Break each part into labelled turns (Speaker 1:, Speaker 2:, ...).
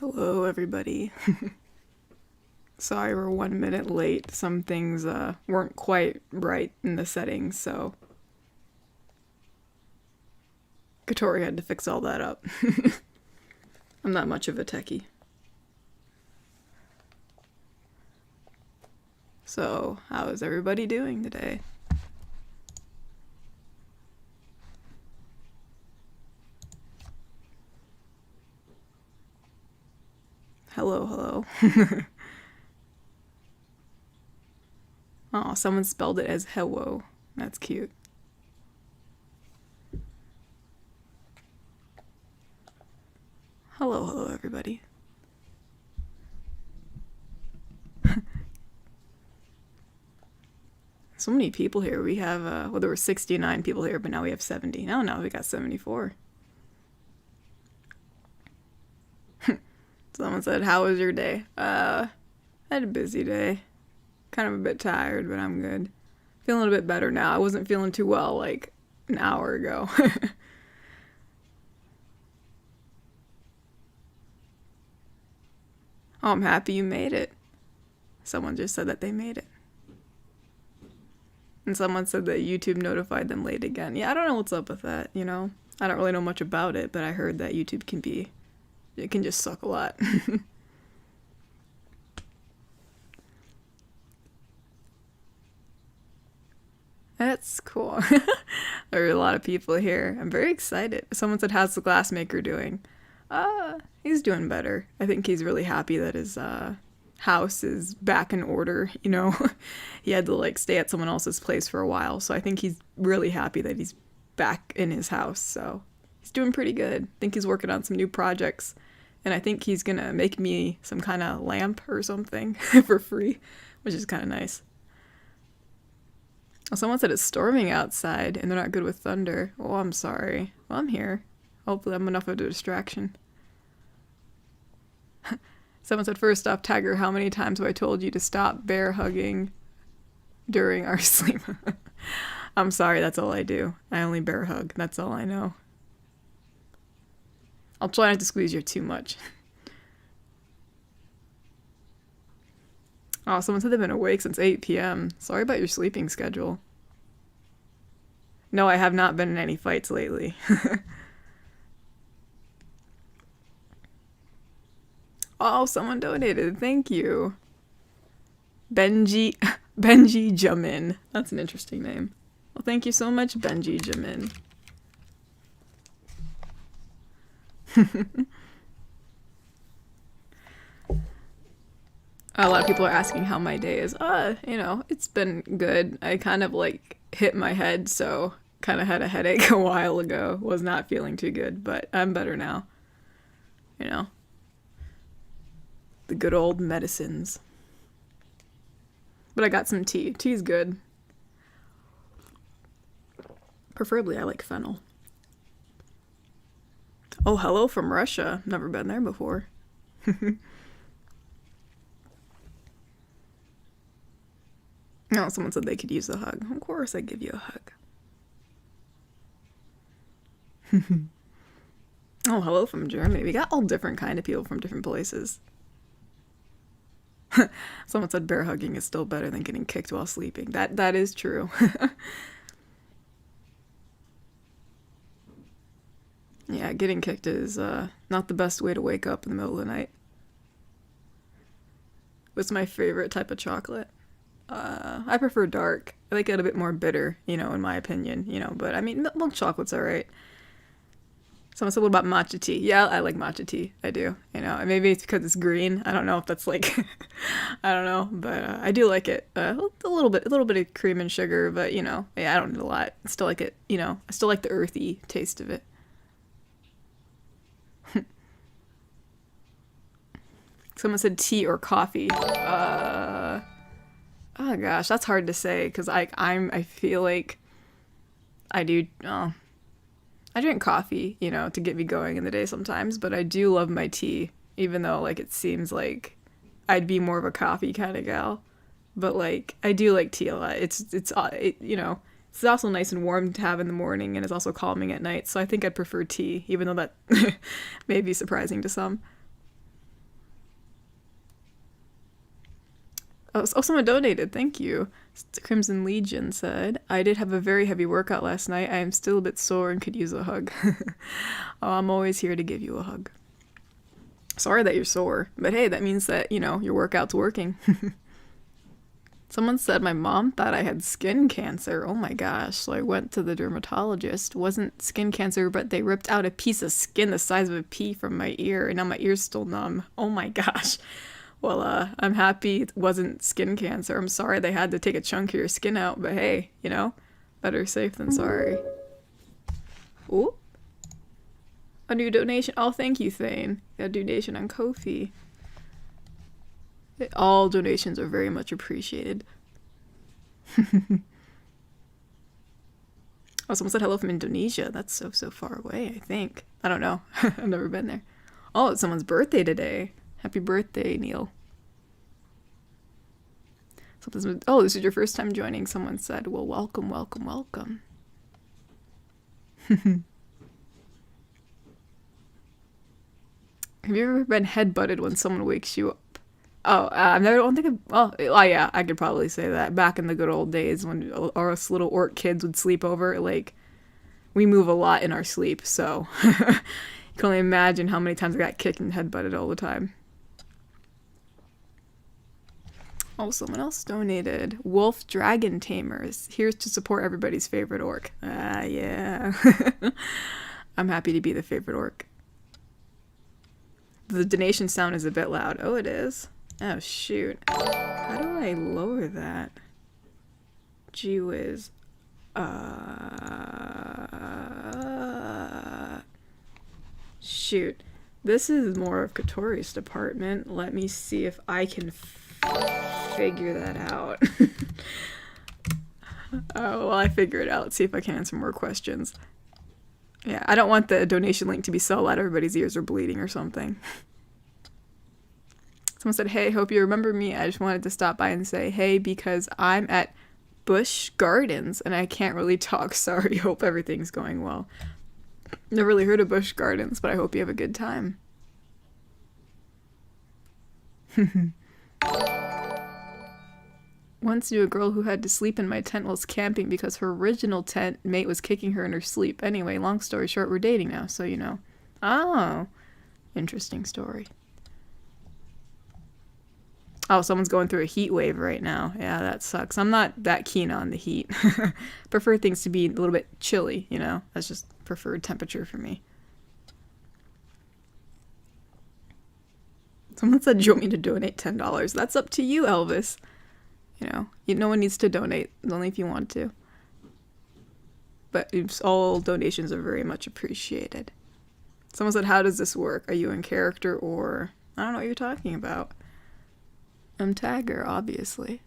Speaker 1: Hello, everybody. Sorry we're 1 minute late. Some things weren't quite right in the settings, so Katori had to fix all that up. I'm not much of a techie. So, how is everybody doing today? Hello, hello. Oh, someone spelled it as hello. That's cute. Hello, everybody. So many people here. We have, well, there were 69 people here, but now we have 70. No, we got 74. Someone said, how was your day? I had a busy day. Kind of a bit tired, but I'm good. Feeling a little bit better now. I wasn't feeling too well like an hour ago. Oh, I'm happy you made it. Someone just said that they made it. And someone said that YouTube notified them late again. Yeah, I don't know what's up with that, you know? I don't really know much about it, but I heard that YouTube it can just suck a lot. That's cool. There are a lot of people here. I'm very excited. Someone said, how's the glassmaker doing? He's doing better. I think he's really happy that his house is back in order, you know? He had to like stay at someone else's place for a while, so I think he's really happy that he's back in his house, so he's doing pretty good. I think he's working on some new projects, and I think he's gonna make me some kind of lamp or something for free, which is kind of nice. Oh, someone said it's storming outside and they're not good with thunder. Oh, I'm sorry. Well, I'm here. Hopefully I'm enough of a distraction. Someone said, first off, Tiger, how many times have I told you to stop bear hugging during our sleep? I'm sorry, that's all I do. I only bear hug. That's all I know. I'll try not to squeeze you too much. Oh, someone said they've been awake since 8 p.m. Sorry about your sleeping schedule. No, I have not been in any fights lately. Oh, someone donated. Thank you. Benji Jamin. That's an interesting name. Well, thank you so much, Benji Jamin. A lot of people are asking how my day is. You know, it's been good. I kind of like hit my head, so kind of had a headache a while ago. Was not feeling too good, but I'm better now. You know, the good old medicines. But I got some tea. Tea's good. Preferably I like fennel. Oh, hello from Russia. Never been there before. No, someone said they could use a hug. Of course I'd give you a hug. Oh, hello from Germany. We got all different kind of people from different places. Someone said bear hugging is still better than getting kicked while sleeping. That is true. Yeah, getting kicked is not the best way to wake up in the middle of the night. What's my favorite type of chocolate? I prefer dark. I like it a bit more bitter, you know, in my opinion, you know, but I mean, milk chocolate's alright. Someone said, what about matcha tea? Yeah, I like matcha tea. I do, you know, maybe it's because it's green. I don't know if that's like, I don't know, but I do like it. A little bit of cream and sugar, but you know, yeah, I don't need a lot. I still like it, you know, I still like the earthy taste of it. Someone said tea or coffee. Oh gosh, that's hard to say because I feel like I do. I drink coffee, you know, to get me going in the day sometimes, but I do love my tea, even though like it seems like I'd be more of a coffee kind of gal. But like I do like tea a lot. You know, it's also nice and warm to have in the morning, and it's also calming at night. So I think I'd prefer tea, even though that may be surprising to some. Oh, someone donated. Thank you. Crimson Legion said, I did have a very heavy workout last night. I am still a bit sore and could use a hug. Oh, I'm always here to give you a hug. Sorry that you're sore, but hey, that means that, you know, your workout's working. Someone said my mom thought I had skin cancer. Oh my gosh. So I went to the dermatologist. Wasn't skin cancer, but they ripped out a piece of skin the size of a pea from my ear, and now my ear's still numb. Oh my gosh. Well, I'm happy it wasn't skin cancer. I'm sorry they had to take a chunk of your skin out, but hey, you know, better safe than sorry. Ooh. A new donation. Oh, thank you, Thane. Got a donation on Ko-fi. All donations are very much appreciated. Oh, someone said hello from Indonesia. That's so far away, I think. I don't know. I've never been there. Oh, it's someone's birthday today. Happy birthday, Neil. Oh, this is your first time joining, someone said. Well, welcome, welcome, welcome. Have you ever been headbutted when someone wakes you up? Oh, I've never, I don't think I've, oh yeah, I could probably say that. Back in the good old days when us little orc kids would sleep over, like, we move a lot in our sleep, so you can only imagine how many times I got kicked and headbutted all the time. Oh, someone else donated. Wolf Dragon Tamers. Here's to support everybody's favorite orc. Yeah. I'm happy to be the favorite orc. The donation sound is a bit loud. Oh, it is. Oh, shoot. How do I lower that? Gee whiz. Shoot. This is more of Katori's department. Let me see if I can figure that out. Oh, well, I figure it out. Let's see if I can answer more questions. Yeah, I don't want the donation link to be so loud everybody's ears are bleeding or something. Someone said, hey, hope you remember me. I just wanted to stop by and say, hey, because I'm at Busch Gardens and I can't really talk. Sorry, hope everything's going well. Never really heard of Busch Gardens, but I hope you have a good time. Once knew a girl who had to sleep in my tent whilst camping because her original tent mate was kicking her in her sleep. Anyway, long story short, we're dating now, so you know. Oh, interesting story. Oh, someone's going through a heat wave right now. Yeah, that sucks. I'm not that keen on the heat. Prefer things to be a little bit chilly, you know? That's just preferred temperature for me. Someone said, do you want me to donate $10? That's up to you, Elvis. You know, no one needs to donate, only if you want to. But all donations are very much appreciated. Someone said, how does this work? Are you in character or... I don't know what you're talking about. I'm Tagger, obviously.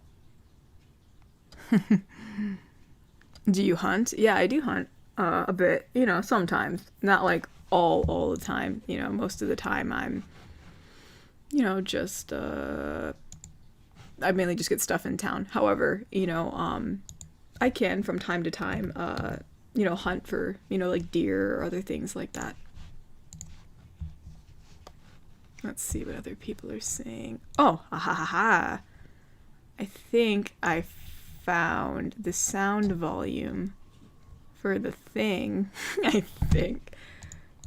Speaker 1: Do you hunt? Yeah, I do hunt a bit, you know, sometimes. Not like all the time, you know, most of the time I'm, you know, just, I mainly just get stuff in town. However, you know, I can from time to time, you know, hunt for, you know, like deer or other things like that. Let's see what other people are saying. Oh, ha. I think I found the sound volume for the thing. I think.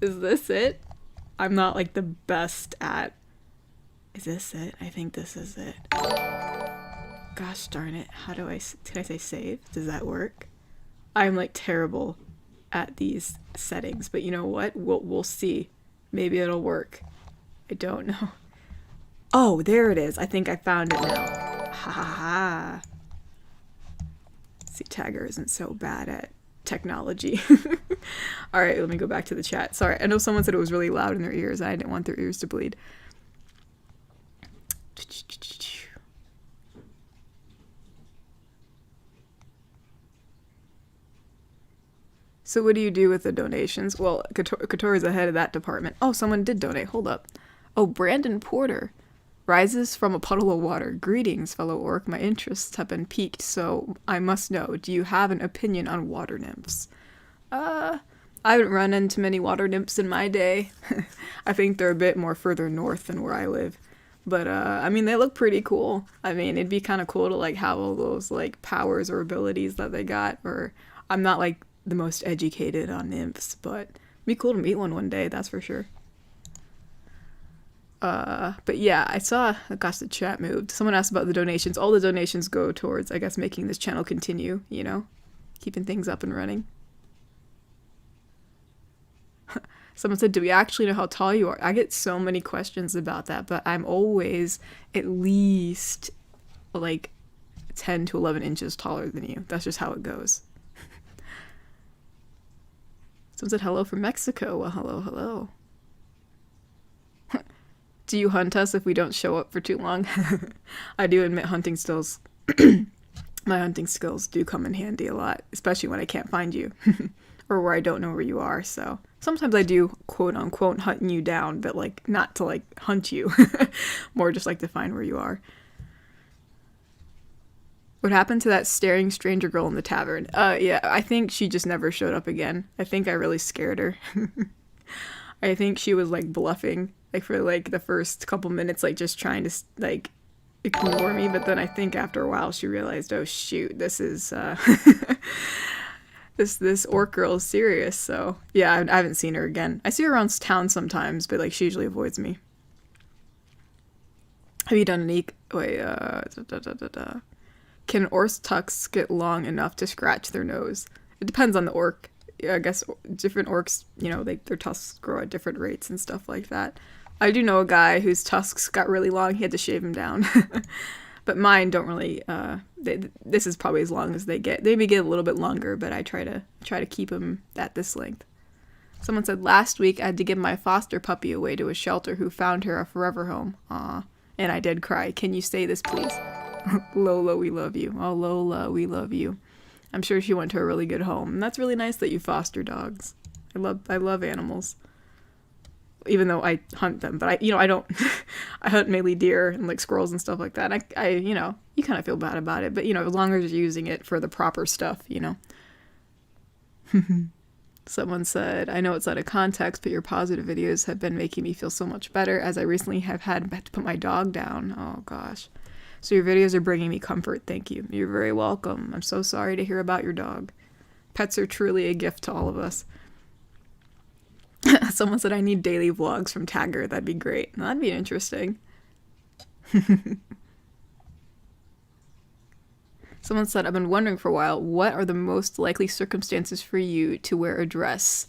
Speaker 1: Is this it? I'm not like the best at... Is this it? I think this is it. Gosh darn it. How do I... Can I say save? Does that work? I'm like terrible at these settings, but you know what? We'll see. Maybe it'll work. I don't know. Oh, there it is. I think I found it now. Ha. See, Tagger isn't so bad at technology. All right, let me go back to the chat. Sorry, I know someone said it was really loud in their ears. I didn't want their ears to bleed. So what do you do with the donations? Well, Katori's ahead of that department. Oh, someone did donate. Hold up. Oh, Brandon Porter. Rises from a puddle of water. Greetings, fellow orc. My interests have been piqued, so I must know. Do you have an opinion on water nymphs? I haven't run into many water nymphs in my day. I think they're a bit more further north than where I live. But I mean, they look pretty cool. I mean, it'd be kind of cool to like have all those like powers or abilities that they got. Or I'm not like the most educated on nymphs, but it'd be cool to meet one day, that's for sure. But yeah, I saw, oh gosh, the chat moved. Someone asked about the donations. All the donations go towards, I guess, making this channel continue, you know, keeping things up and running. Someone said, do we actually know how tall you are? I get so many questions about that, but I'm always at least like 10 to 11 inches taller than you. That's just how it goes. Someone said, hello from Mexico. Well, hello, hello. Do you hunt us if we don't show up for too long? I do admit hunting skills. My hunting skills do come in handy a lot, especially when I can't find you or where I don't know where you are. So sometimes I do quote unquote hunting you down, but like not to like hunt you, more just like to find where you are. What happened to that staring stranger girl in the tavern? Yeah, I think she just never showed up again. I think I really scared her. I think she was like bluffing, like for like the first couple minutes, like just trying to like ignore me. But then I think after a while she realized, oh shoot, this is this orc girl is serious. So yeah, I haven't seen her again. I see her around town sometimes, but like she usually avoids me. Have you done an Can orcs' tusks get long enough to scratch their nose? It depends on the orc. I guess different orcs, you know, their tusks grow at different rates and stuff like that. I do know a guy whose tusks got really long. He had to shave them down. But mine don't really, this is probably as long as they get. They may get a little bit longer, but I try to keep them at this length. Someone said, last week I had to give my foster puppy away to a shelter who found her a forever home. Aw. And I did cry. Can you say this, please? Lola, we love you. Oh, Lola, we love you. I'm sure she went to a really good home. And that's really nice that you foster dogs. I love animals. Even though I hunt them, but I don't, I hunt mainly deer and like squirrels and stuff like that. I you know, you kind of feel bad about it, but you know, as long as you're using it for the proper stuff, you know. Someone said, I know it's out of context, but your positive videos have been making me feel so much better as I recently have had to put my dog down. Oh gosh. So your videos are bringing me comfort. Thank you. You're very welcome. I'm so sorry to hear about your dog. Pets are truly a gift to all of us. Someone said I need daily vlogs from Tagger. That'd be great. That'd be interesting. Someone said, I've been wondering for a while, what are the most likely circumstances for you to wear a dress?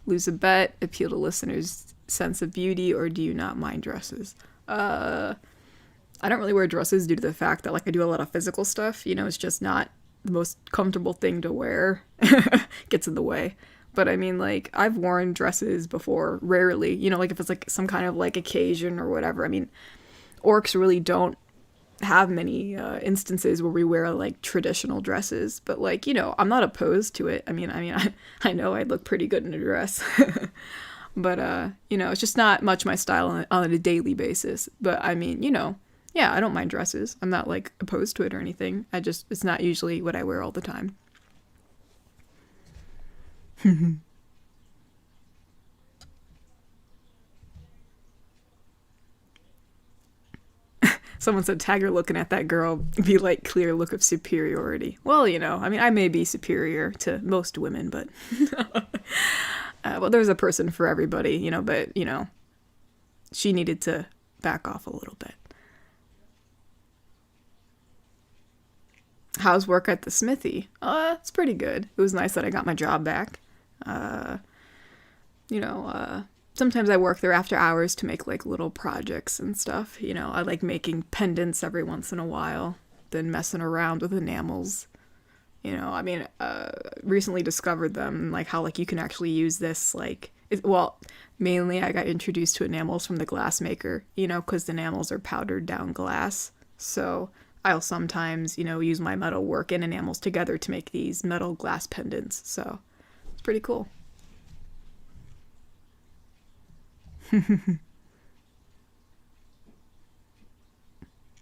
Speaker 1: Lose a bet, appeal to listeners' sense of beauty, or do you not mind dresses? I don't really wear dresses due to the fact that like I do a lot of physical stuff. You know, it's just not the most comfortable thing to wear. Gets in the way. But I mean, like, I've worn dresses before, rarely, you know, like if it's like some kind of like occasion or whatever. I mean, orcs really don't have many instances where we wear like traditional dresses, but like, you know, I'm not opposed to it. I mean, I know I'd look pretty good in a dress, but you know, it's just not much my style on a daily basis. But I mean, you know, yeah, I don't mind dresses. I'm not like opposed to it or anything. It's not usually what I wear all the time. Someone said Tagger looking at that girl be like clear look of superiority. Well, you know, I mean, I may be superior to most women, but well, there's a person for everybody, you know, but you know, she needed to back off a little bit. How's work at the smithy? It's pretty good. It was nice that I got my job back. You know, sometimes I work there after hours to make like little projects and stuff. You know, I like making pendants every once in a while, then messing around with enamels. You know, I mean, recently discovered them, like how like you can actually use this like, well, mainly I got introduced to enamels from the glass maker, you know, because the enamels are powdered down glass. So I'll sometimes, you know, use my metal work and enamels together to make these metal glass pendants. So it's pretty cool.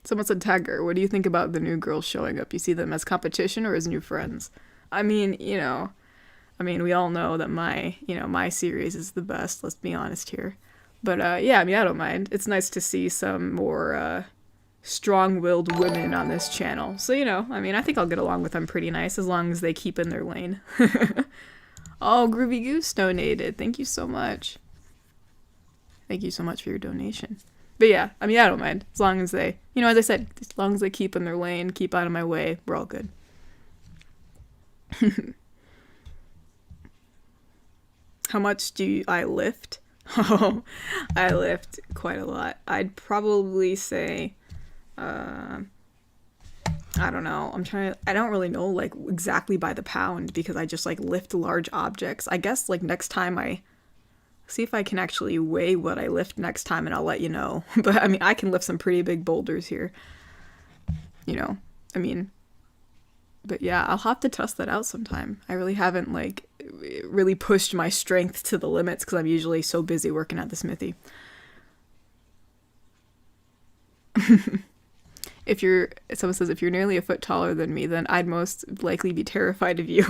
Speaker 1: Someone said, Tagger, what do you think about the new girls showing up? You see them as competition or as new friends? I mean, you know, we all know that my series is the best, let's be honest here. But yeah, I mean, I don't mind. It's nice to see some more strong-willed women on this channel. So, you know, I mean, I think I'll get along with them pretty nice as long as they keep in their lane. Oh, Groovy Goose donated. Thank you so much. Thank you so much for your donation. But yeah, I mean, I don't mind. As long as they, you know, as I said, as long as they keep in their lane, keep out of my way, we're all good. How much do I lift? Oh, I lift quite a lot. I'd probably say, I don't know. I don't really know like exactly by the pound because I just like lift large objects. I guess like next time I see if I can actually weigh what I lift next time and I'll let you know. But I mean, I can lift some pretty big boulders here. You know, I mean, but yeah, I'll have to test that out sometime. I really haven't like really pushed my strength to the limits because I'm usually so busy working at the smithy. Someone says, if you're nearly a foot taller than me, then I'd most likely be terrified of you.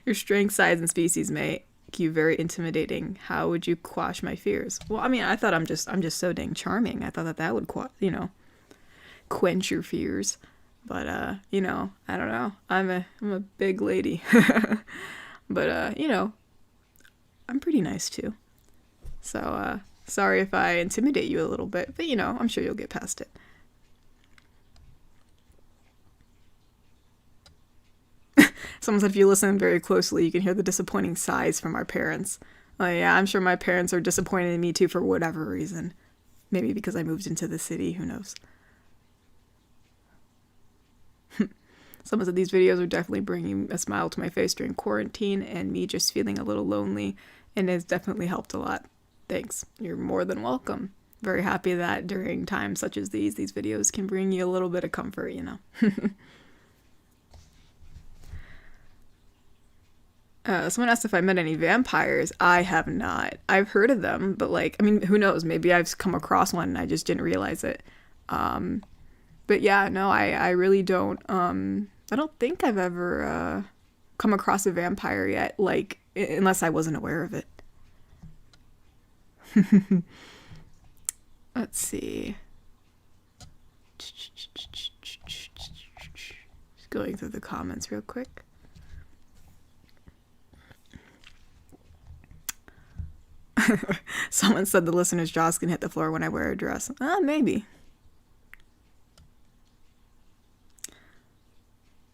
Speaker 1: Your strength, size, and species make you very intimidating. How would you quash my fears? Well, I mean, I thought I'm just so dang charming. I thought that would quench your fears. But you know, I don't know. I'm a big lady. But you know, I'm pretty nice too. So sorry if I intimidate you a little bit, but you know, I'm sure you'll get past it. Someone said if you listen very closely, you can hear the disappointing sighs from our parents. Oh yeah, I'm sure my parents are disappointed in me too for whatever reason. Maybe because I moved into the city, who knows. Someone said these videos are definitely bringing a smile to my face during quarantine and me just feeling a little lonely, and it's definitely helped a lot. Thanks. You're more than welcome. Very happy that during times such as these videos can bring you a little bit of comfort, you know. Someone asked if I met any vampires. I have not. I've heard of them, but like, I mean, who knows? Maybe I've come across one and I just didn't realize it. But yeah, no, I really don't. I don't think I've ever come across a vampire yet, like, unless I wasn't aware of it. Let's see. Just going through the comments real quick. Someone said the listener's jaws can hit the floor when I wear a dress. Maybe.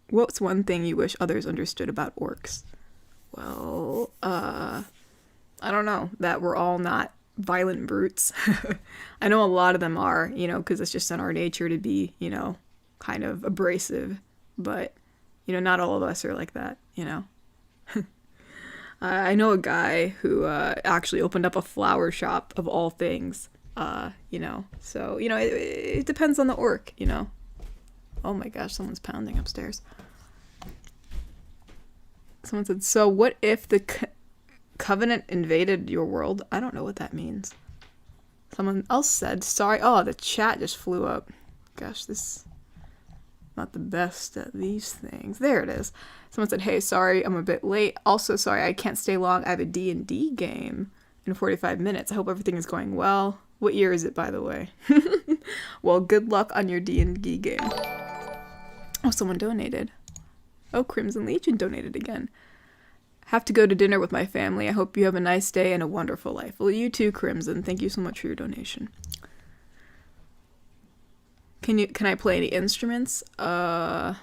Speaker 1: What's one thing you wish others understood about orcs? Well, I don't know. That we're all not violent brutes. I know a lot of them are, you know, because it's just in our nature to be, you know, kind of abrasive. But, you know, not all of us are like that, you know. I know a guy who actually opened up a flower shop of all things, you know. So, you know, it depends on the orc, you know. Oh my gosh, someone's pounding upstairs. Someone said, so what if the Covenant invaded your world? I don't know what that means. Someone else said, sorry. Oh, the chat just flew up. Gosh, this is not the best at these things. There it is. Someone said, hey, sorry, I'm a bit late. Also, sorry, I can't stay long. I have a D&D game in 45 minutes. I hope everything is going well. What year is it, by the way? Well, good luck on your D&D game. Oh, someone donated. Oh, Crimson Legion donated again. Have to go to dinner with my family. I hope you have a nice day and a wonderful life. Well, you too, Crimson. Thank you so much for your donation. Can I play any instruments? I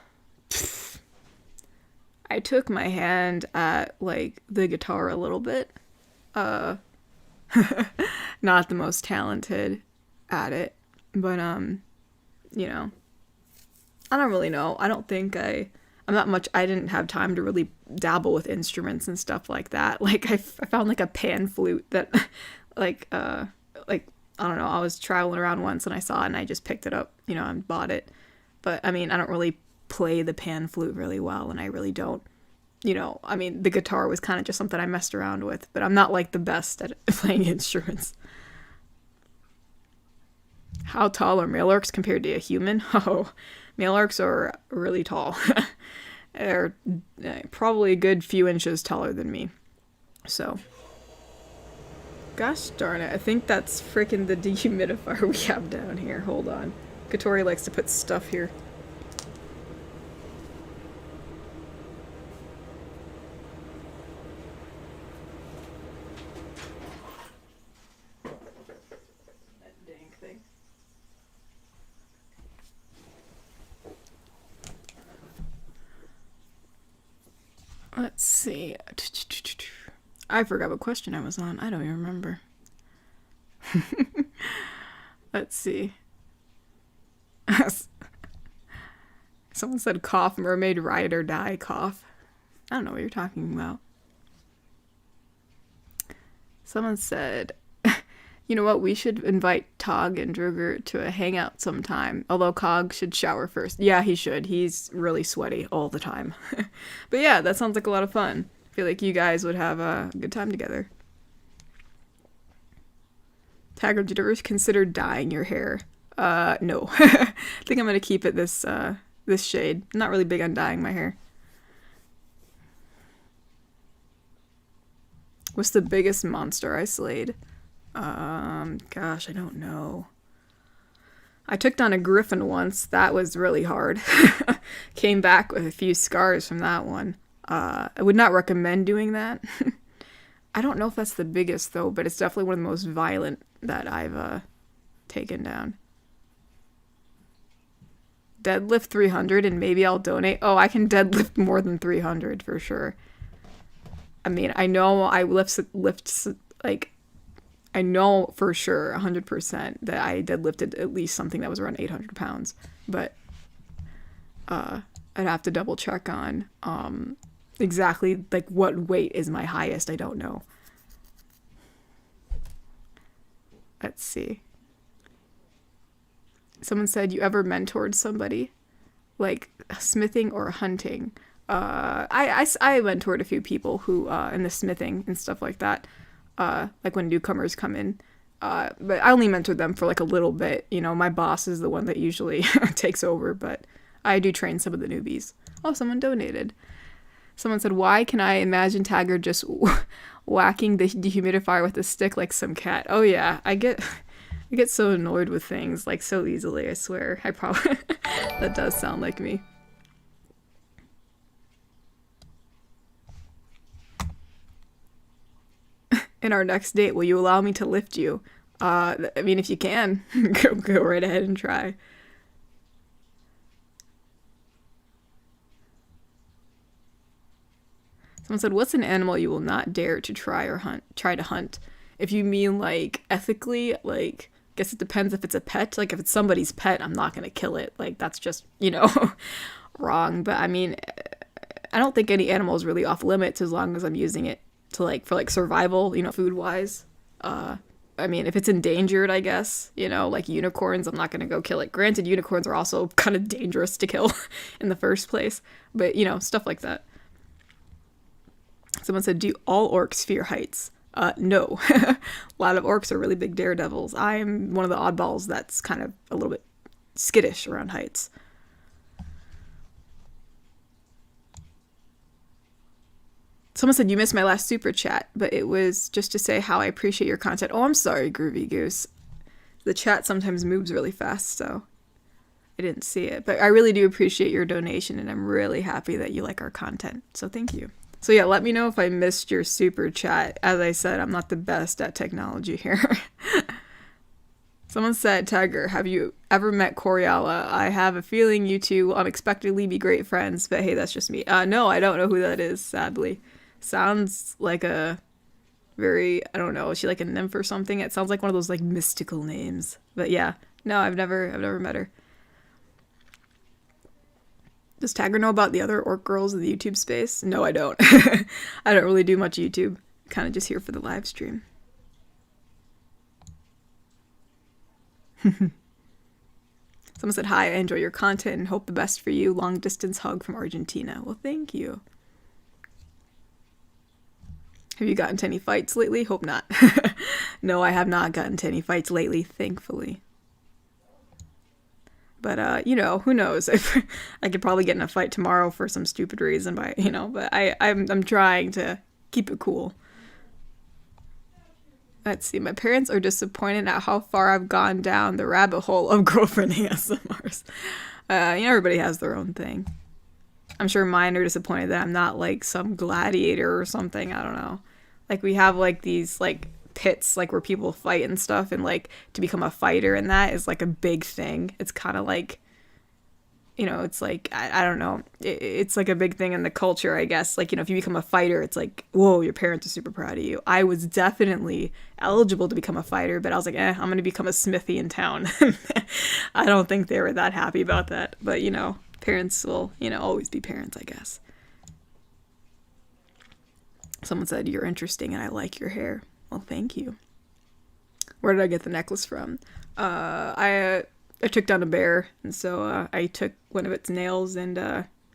Speaker 1: took my hand at, like, the guitar a little bit. Not the most talented at it. But, you know, I don't really know. I don't think I didn't have time to really dabble with instruments and stuff like that. Like, I found, like, a pan flute that, like, I don't know, I was traveling around once and I saw it and I just picked it up, you know, and bought it. But, I mean, I don't really play the pan flute really well, and I really don't, you know, I mean, the guitar was kind of just something I messed around with, but I'm not, like, the best at playing instruments. How tall are male orcs compared to a human? Oh, male orcs are really tall. They're probably a good few inches taller than me. So, Gosh darn it, I think that's frickin' the dehumidifier we have down here. Hold on. Katori likes to put stuff here. That dang thing. Let's see. I forgot what question I was on. I don't even remember. Let's see. Someone said cough, mermaid, ride or die, cough. I don't know what you're talking about. Someone said, you know what, we should invite Tog and Druger to a hangout sometime. Although Cog should shower first. Yeah, he should. He's really sweaty all the time. But yeah, that sounds like a lot of fun. I feel like you guys would have a good time together. Tagger, did you ever consider dyeing your hair? No. I think I'm gonna keep it this shade. I'm not really big on dyeing my hair. What's the biggest monster I slayed? Gosh, I don't know. I took down a griffin once. That was really hard. Came back with a few scars from that one. I would not recommend doing that. I don't know if that's the biggest though, but it's definitely one of the most violent that I've taken down. Deadlift 300 and maybe I'll donate. Oh, I can deadlift more than 300 for sure. I mean, I know I lift like, I know for sure 100% that I deadlifted at least something that was around 800 pounds, but I'd have to double check on exactly like what weight is my highest. I don't know. Let's see. Someone said, you ever mentored somebody? Like smithing or hunting? I mentored a few people who, in the smithing and stuff like that. Like when newcomers come in. But I only mentored them for like a little bit. You know, my boss is the one that usually takes over, but I do train some of the newbies. Oh, someone donated. Someone said, why can I imagine Tagger just whacking the dehumidifier with a stick like some cat? Oh yeah, I get so annoyed with things like so easily, I swear. I probably that does sound like me. In our next date, will you allow me to lift you? I mean, if you can, go right ahead and try. Someone said, what's an animal you will not dare to try to hunt? If you mean like ethically, like, guess it depends if it's a pet. Like if it's somebody's pet, I'm not gonna kill it. Like that's just, you know, wrong. But I mean, I don't think any animal is really off limits as long as I'm using it to like, for like survival, you know, food wise. I mean, if it's endangered, I guess, you know, like unicorns, I'm not gonna go kill it. Granted, unicorns are also kind of dangerous to kill in the first place, but you know, stuff like that. Someone said, do all orcs fear heights? No. A lot of orcs are really big daredevils. I'm one of the oddballs that's kind of a little bit skittish around heights. Someone said, you missed my last super chat, but it was just to say how I appreciate your content. Oh, I'm sorry, Groovy Goose. The chat sometimes moves really fast, so I didn't see it. But I really do appreciate your donation, and I'm really happy that you like our content. So thank you. So yeah, let me know if I missed your super chat. As I said, I'm not the best at technology here. Someone said, Tiger, have you ever met Coriala? I have a feeling you two will unexpectedly be great friends, but hey, that's just me. No, I don't know who that is, sadly. Sounds like a very, I don't know, is she like a nymph or something? It sounds like one of those like mystical names. But yeah, no, I've never met her. Does Tagger know about the other orc girls in the YouTube space? No, I don't. I don't really do much YouTube. Kind of just here for the live stream. Someone said, hi, I enjoy your content and hope the best for you. Long distance hug from Argentina. Well, thank you. Have you gotten into any fights lately? Hope not. No, I have not gotten into any fights lately, thankfully. But, you know, who knows? I could probably get in a fight tomorrow for some stupid reason, but, you know, but I'm trying to keep it cool. Let's see. My parents are disappointed at how far I've gone down the rabbit hole of girlfriend ASMRs. Everybody has their own thing. I'm sure mine are disappointed that I'm not like some gladiator or something. I don't know. Like we have like these like pits like where people fight and stuff, and like to become a fighter and that is like a big thing. It's kind of like, it's like, I don't know. It's like a big thing in the culture, I guess. Like, if you become a fighter, it's like, whoa, your parents are super proud of you. I was definitely eligible to become a fighter, but I was like, I'm going to become a smithy in town. I don't think they were that happy about that. But, parents will, always be parents, I guess. Someone said, you're interesting and I like your hair. Well, thank you. Where did I get the necklace from? I took down a bear, and so I took one of its nails, and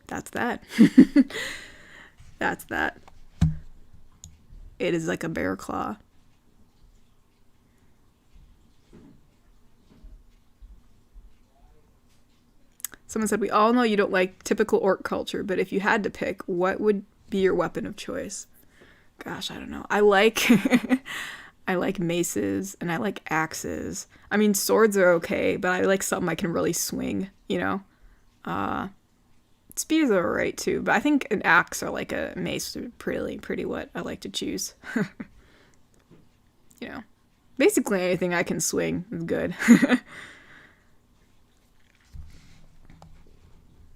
Speaker 1: that's that. That's that. It is like a bear claw. Someone said, we all know you don't like typical orc culture, but if you had to pick, what would be your weapon of choice? Gosh, I don't know. I like I like maces and I like axes. I mean, swords are okay, but I like something I can really swing, Spears are alright too, but I think an axe or like a mace are pretty what I like to choose. Basically anything I can swing is good.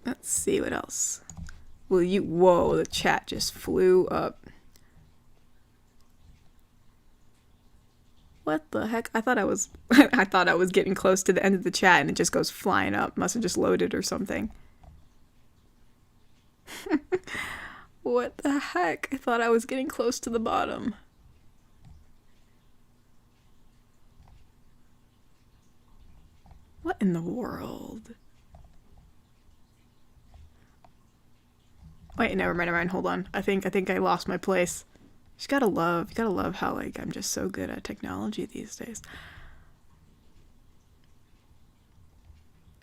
Speaker 1: Let's see what else. Whoa, the chat just flew up. What the heck? I thought I was getting close to the end of the chat and it just goes flying up. Must have just loaded or something. What the heck? I thought I was getting close to the bottom. What in the world? Wait, never mind. Hold on. I think I lost my place. You gotta love how like I'm just so good at technology these days.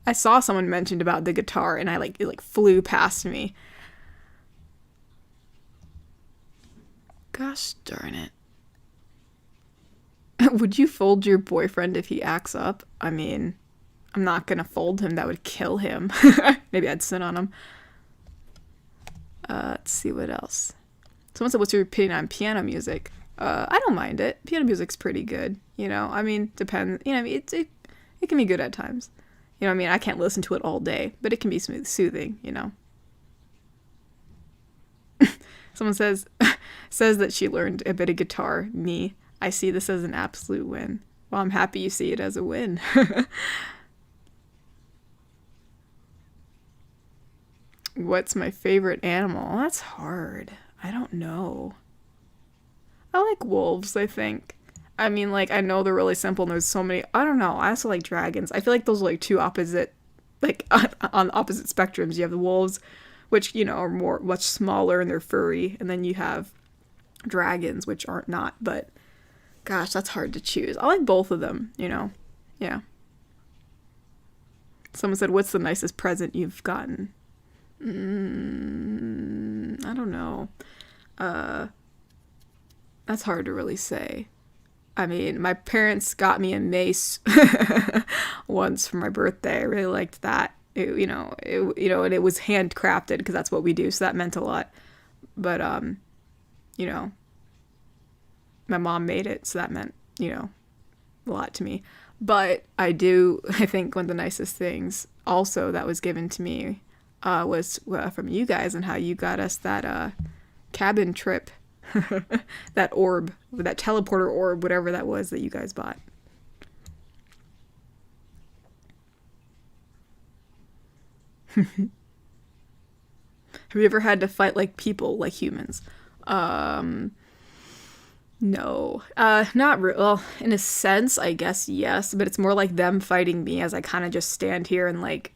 Speaker 1: I saw someone mentioned about the guitar and it flew past me. Gosh darn it. Would you fold your boyfriend if he acts up? I mean, I'm not gonna fold him. That would kill him. Maybe I'd sit on him. Let's see what else. Someone said, what's your opinion on piano music? I don't mind it. Piano music's pretty good. I mean, depends. It can be good at times. I can't listen to it all day, but it can be soothing, Someone says that she learned a bit of guitar. Me, I see this as an absolute win. Well, I'm happy you see it as a win. What's my favorite animal? That's hard. I don't know. I like wolves, I think. I mean, I know they're really simple and there's so many. I don't know. I also like dragons. I feel like those are two opposite, on opposite spectrums. You have the wolves, which, are much smaller and they're furry. And then you have dragons, which aren't not. But, gosh, that's hard to choose. I like both of them, Yeah. Someone said, what's the nicest present you've gotten? I don't know. That's hard to really say. I mean, my parents got me a mace once for my birthday. I really liked that. And it was handcrafted because that's what we do, so that meant a lot. But my mom made it, so that meant, a lot to me. But I think one of the nicest things also that was given to me was from you guys, and how you got us that cabin trip, that orb, that teleporter orb, whatever that was that you guys bought. Have you ever had to fight like people, like humans? No. Not really. Well, in a sense, I guess yes, but it's more like them fighting me as I kind of just stand here and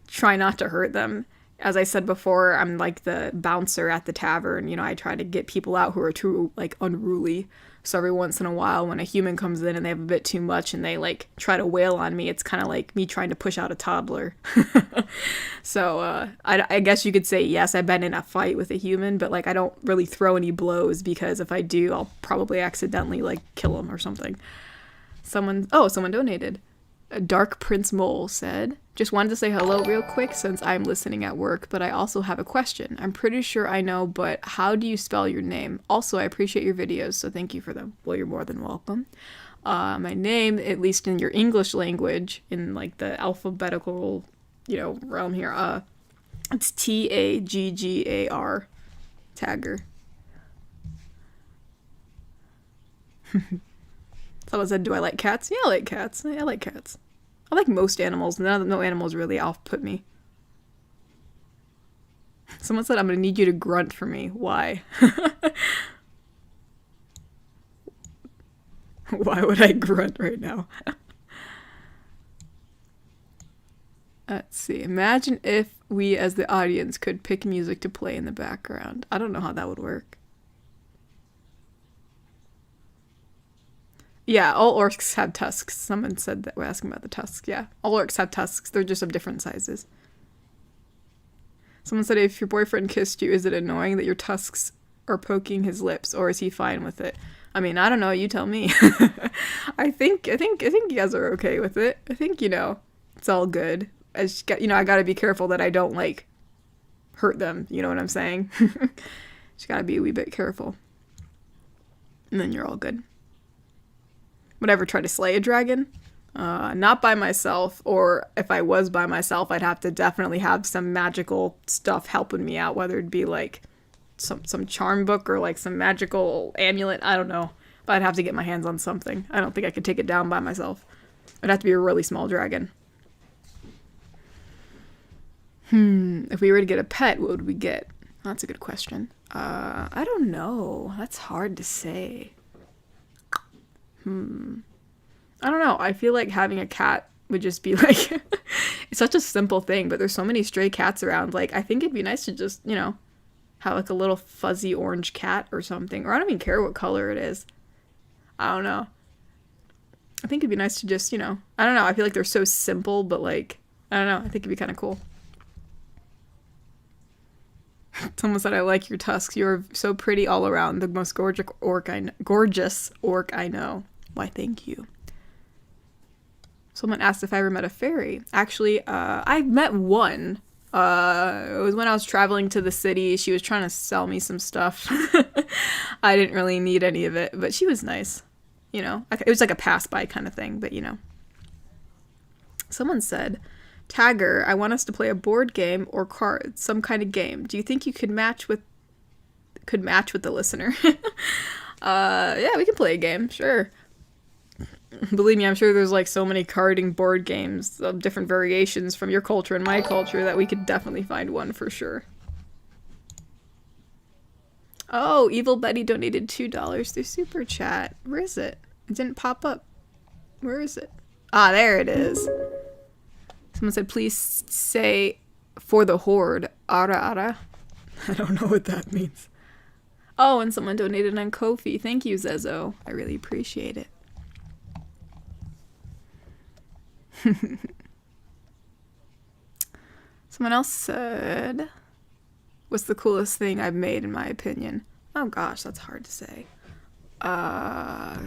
Speaker 1: try not to hurt them. as I said before, I'm like the bouncer at the tavern. You know, I try to get people out who are too like unruly. So every once in a while, when a human comes in and they have a bit too much and they like try to wail on me, it's kind of like me trying to push out a toddler. So I guess you could say yes, I've been in a fight with a human, but like I don't really throw any blows because if I do, I'll probably accidentally like kill him or something. Someone donated. A Dark Prince Mole said, just wanted to say hello real quick since I'm listening at work, but I also have a question. I'm pretty sure I know, but how do you spell your name? Also, I appreciate your videos, so thank you for them. Well, you're more than welcome. My name, at least in your English language, in like the alphabetical, realm here, it's Taggar. Tagger. Someone said, do I like cats? Yeah, I like cats. I like cats. I like most animals. No animals really off-put me. Someone said, I'm going to need you to grunt for me. Why? Why would I grunt right now? Let's see. Imagine if we as the audience could pick music to play in the background. I don't know how that would work. Yeah, all orcs have tusks. Someone said that we're asking about the tusks. Yeah, all orcs have tusks. They're just of different sizes. Someone said if your boyfriend kissed you, is it annoying that your tusks are poking his lips, or is he fine with it? I mean, I don't know. You tell me. I think you guys are okay with it. I think it's all good. I just got, I gotta be careful that I don't like hurt them. You know what I'm saying? Just gotta be a wee bit careful, and then you're all good. Would I ever try to slay a dragon? Not by myself, or if I was by myself, I'd have to definitely have some magical stuff helping me out, whether it be like some charm book or like some magical amulet, I don't know. But I'd have to get my hands on something. I don't think I could take it down by myself. It'd have to be a really small dragon. If we were to get a pet, what would we get? That's a good question. I don't know. That's hard to say. I don't know. I feel like having a cat would just be like, it's such a simple thing, but there's so many stray cats around. Like, I think it'd be nice to just, have like a little fuzzy orange cat or something. Or I don't even care what color it is. I don't know. I think it'd be nice to just, I don't know. I feel like they're so simple, but like, I don't know. I think it'd be kind of cool. Someone said, I like your tusks. You're so pretty all around. The most gorgeous orc I know. Why, thank you. Someone asked if I ever met a fairy. Actually, I met one. It was when I was traveling to the city. She was trying to sell me some stuff. I didn't really need any of it, but she was nice. It was like a pass-by kind of thing, but Someone said, Tagger, I want us to play a board game or cards, some kind of game. Do you think you could match with the listener? Yeah, we can play a game, sure. Believe me, I'm sure there's like so many carding board games of different variations from your culture and my culture that we could definitely find one for sure. Oh, Evil Betty donated $2 through Super Chat. Where is it? It didn't pop up. Where is it? Ah, there it is. Someone said, please say for the horde. Ara ara. I don't know what that means. Oh, and someone donated on Ko-fi. Thank you, Zezo. I really appreciate it. Someone else said, what's the coolest thing I've made in my opinion? Oh gosh, that's hard to say. I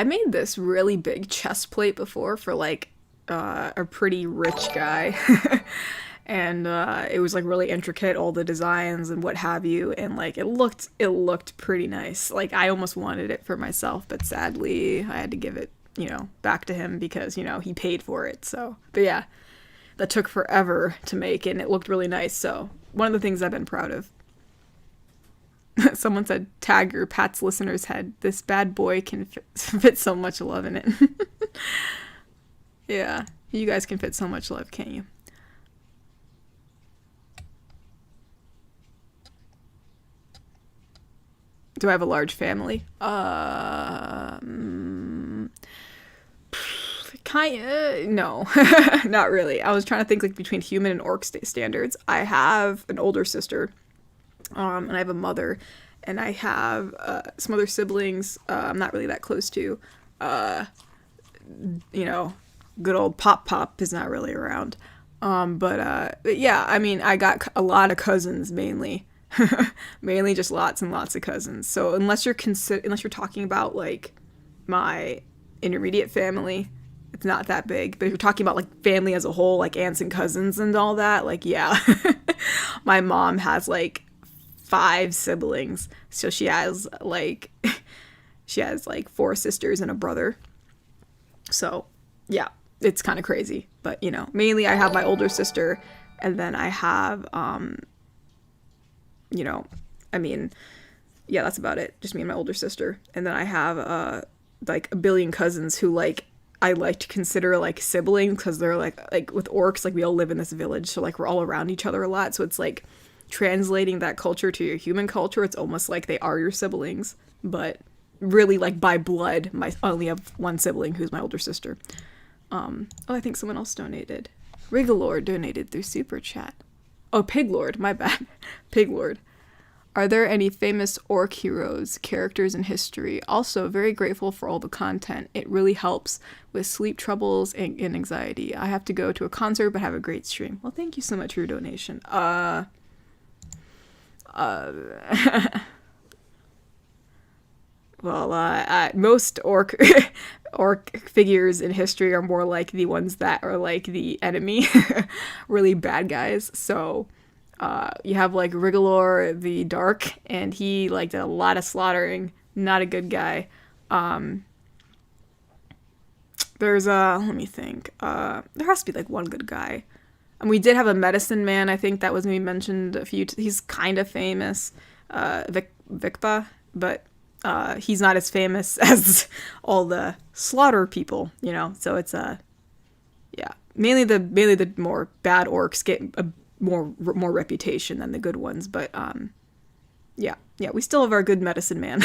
Speaker 1: made this really big chest plate before for like a pretty rich guy. And it was like really intricate, all the designs and what have you, and like it looked pretty nice. Like I almost wanted it for myself, but sadly I had to give it, back to him because, he paid for it. So, but yeah, that took forever to make and it looked really nice. So one of the things I've been proud of. Someone said, Tagger, Pat's listener's head. This bad boy can fit so much love in it. Yeah, you guys can fit so much love, can't you? Do I have a large family? No, not really. I was trying to think like between human and orc standards. I have an older sister, and I have a mother, and I have some other siblings I'm not really that close to. You know, good old Pop is not really around. But yeah, I mean, I got a lot of cousins mainly. Mainly just lots and lots of cousins. So unless you're talking about like my intermediate family, it's not that big. But if you're talking about like family as a whole, like aunts and cousins and all that, like yeah. My mom has like 5 siblings. So she has like 4 sisters and a brother. So, yeah, it's kind of crazy. But, you know, mainly I have my older sister, and then I have you know, I mean, yeah, that's about it. Just me and my older sister. And then I have like a billion cousins who like I like to consider like siblings, because they're like with orcs, like we all live in this village, so like we're all around each other a lot. So it's like translating that culture to your human culture, it's almost like they are your siblings, but really like by blood, I only have one sibling who's my older sister. Oh, I think someone else donated. Rigalord donated through Super Chat. Oh, Piglord, my bad. Piglord. Are there any famous orc heroes, characters in history? Also, very grateful for all the content. It really helps with sleep troubles and anxiety. I have to go to a concert, but have a great stream. Well, thank you so much for your donation. Well, most orc figures in history are more like the ones that are like the enemy, really bad guys. So you have like Rigalor the Dark, and he like did a lot of slaughtering. Not a good guy. There's let me think. There has to be like one good guy. And we did have a medicine man. I think that was maybe mentioned a few. He's kind of famous, Vikpa, but he's not as famous as all the slaughter people, you know. So it's yeah, mainly the more bad orcs get a more reputation than the good ones. But yeah, we still have our good medicine man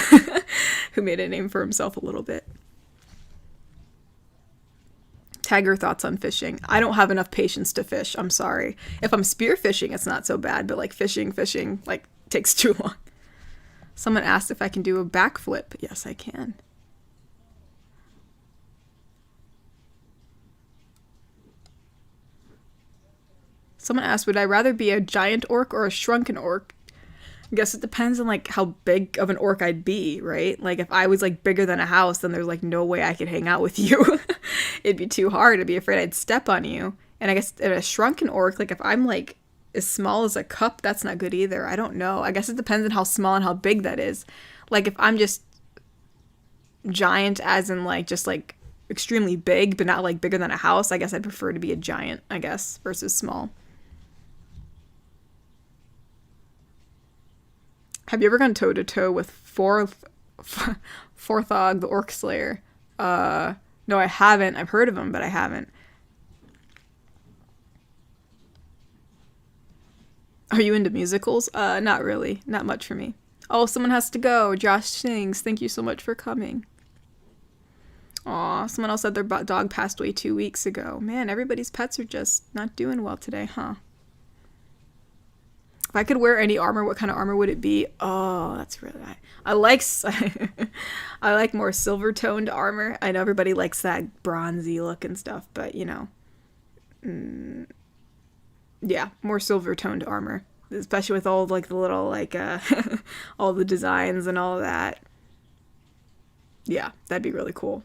Speaker 1: who made a name for himself a little bit. Tag your thoughts on fishing. I don't have enough patience to fish. I'm sorry. If I'm spear fishing, it's not so bad, but like fishing like takes too long. Someone asked if I can do a backflip. Yes, I can. Someone asked, would I rather be a giant orc or a shrunken orc? I guess it depends on like how big of an orc I'd be, right? Like if I was like bigger than a house, then there's like no way I could hang out with you. It'd be too hard. I'd be afraid I'd step on you. And I guess in a shrunken orc, like if I'm like as small as a cup, that's not good either. I don't know. I guess it depends on how small and how big that is. Like if I'm just giant as in like just like extremely big, but not like bigger than a house, I guess I'd prefer to be a giant, I guess, versus small. Have you ever gone toe-to-toe with Forthog, the Orc Slayer? No, I haven't. I've heard of him, but I haven't. Are you into musicals? Not really. Not much for me. Oh, someone has to go. Josh Sings, thank you so much for coming. Aw, someone else said their dog passed away 2 weeks ago. Man, everybody's pets are just not doing well today, huh? If I could wear any armor, what kind of armor would it be? Oh, that's really nice. I like more silver-toned armor. I know everybody likes that bronzy look and stuff, but, you know. Yeah, more silver-toned armor. Especially with all, like, the little, like, all the designs and all of that. Yeah, that'd be really cool.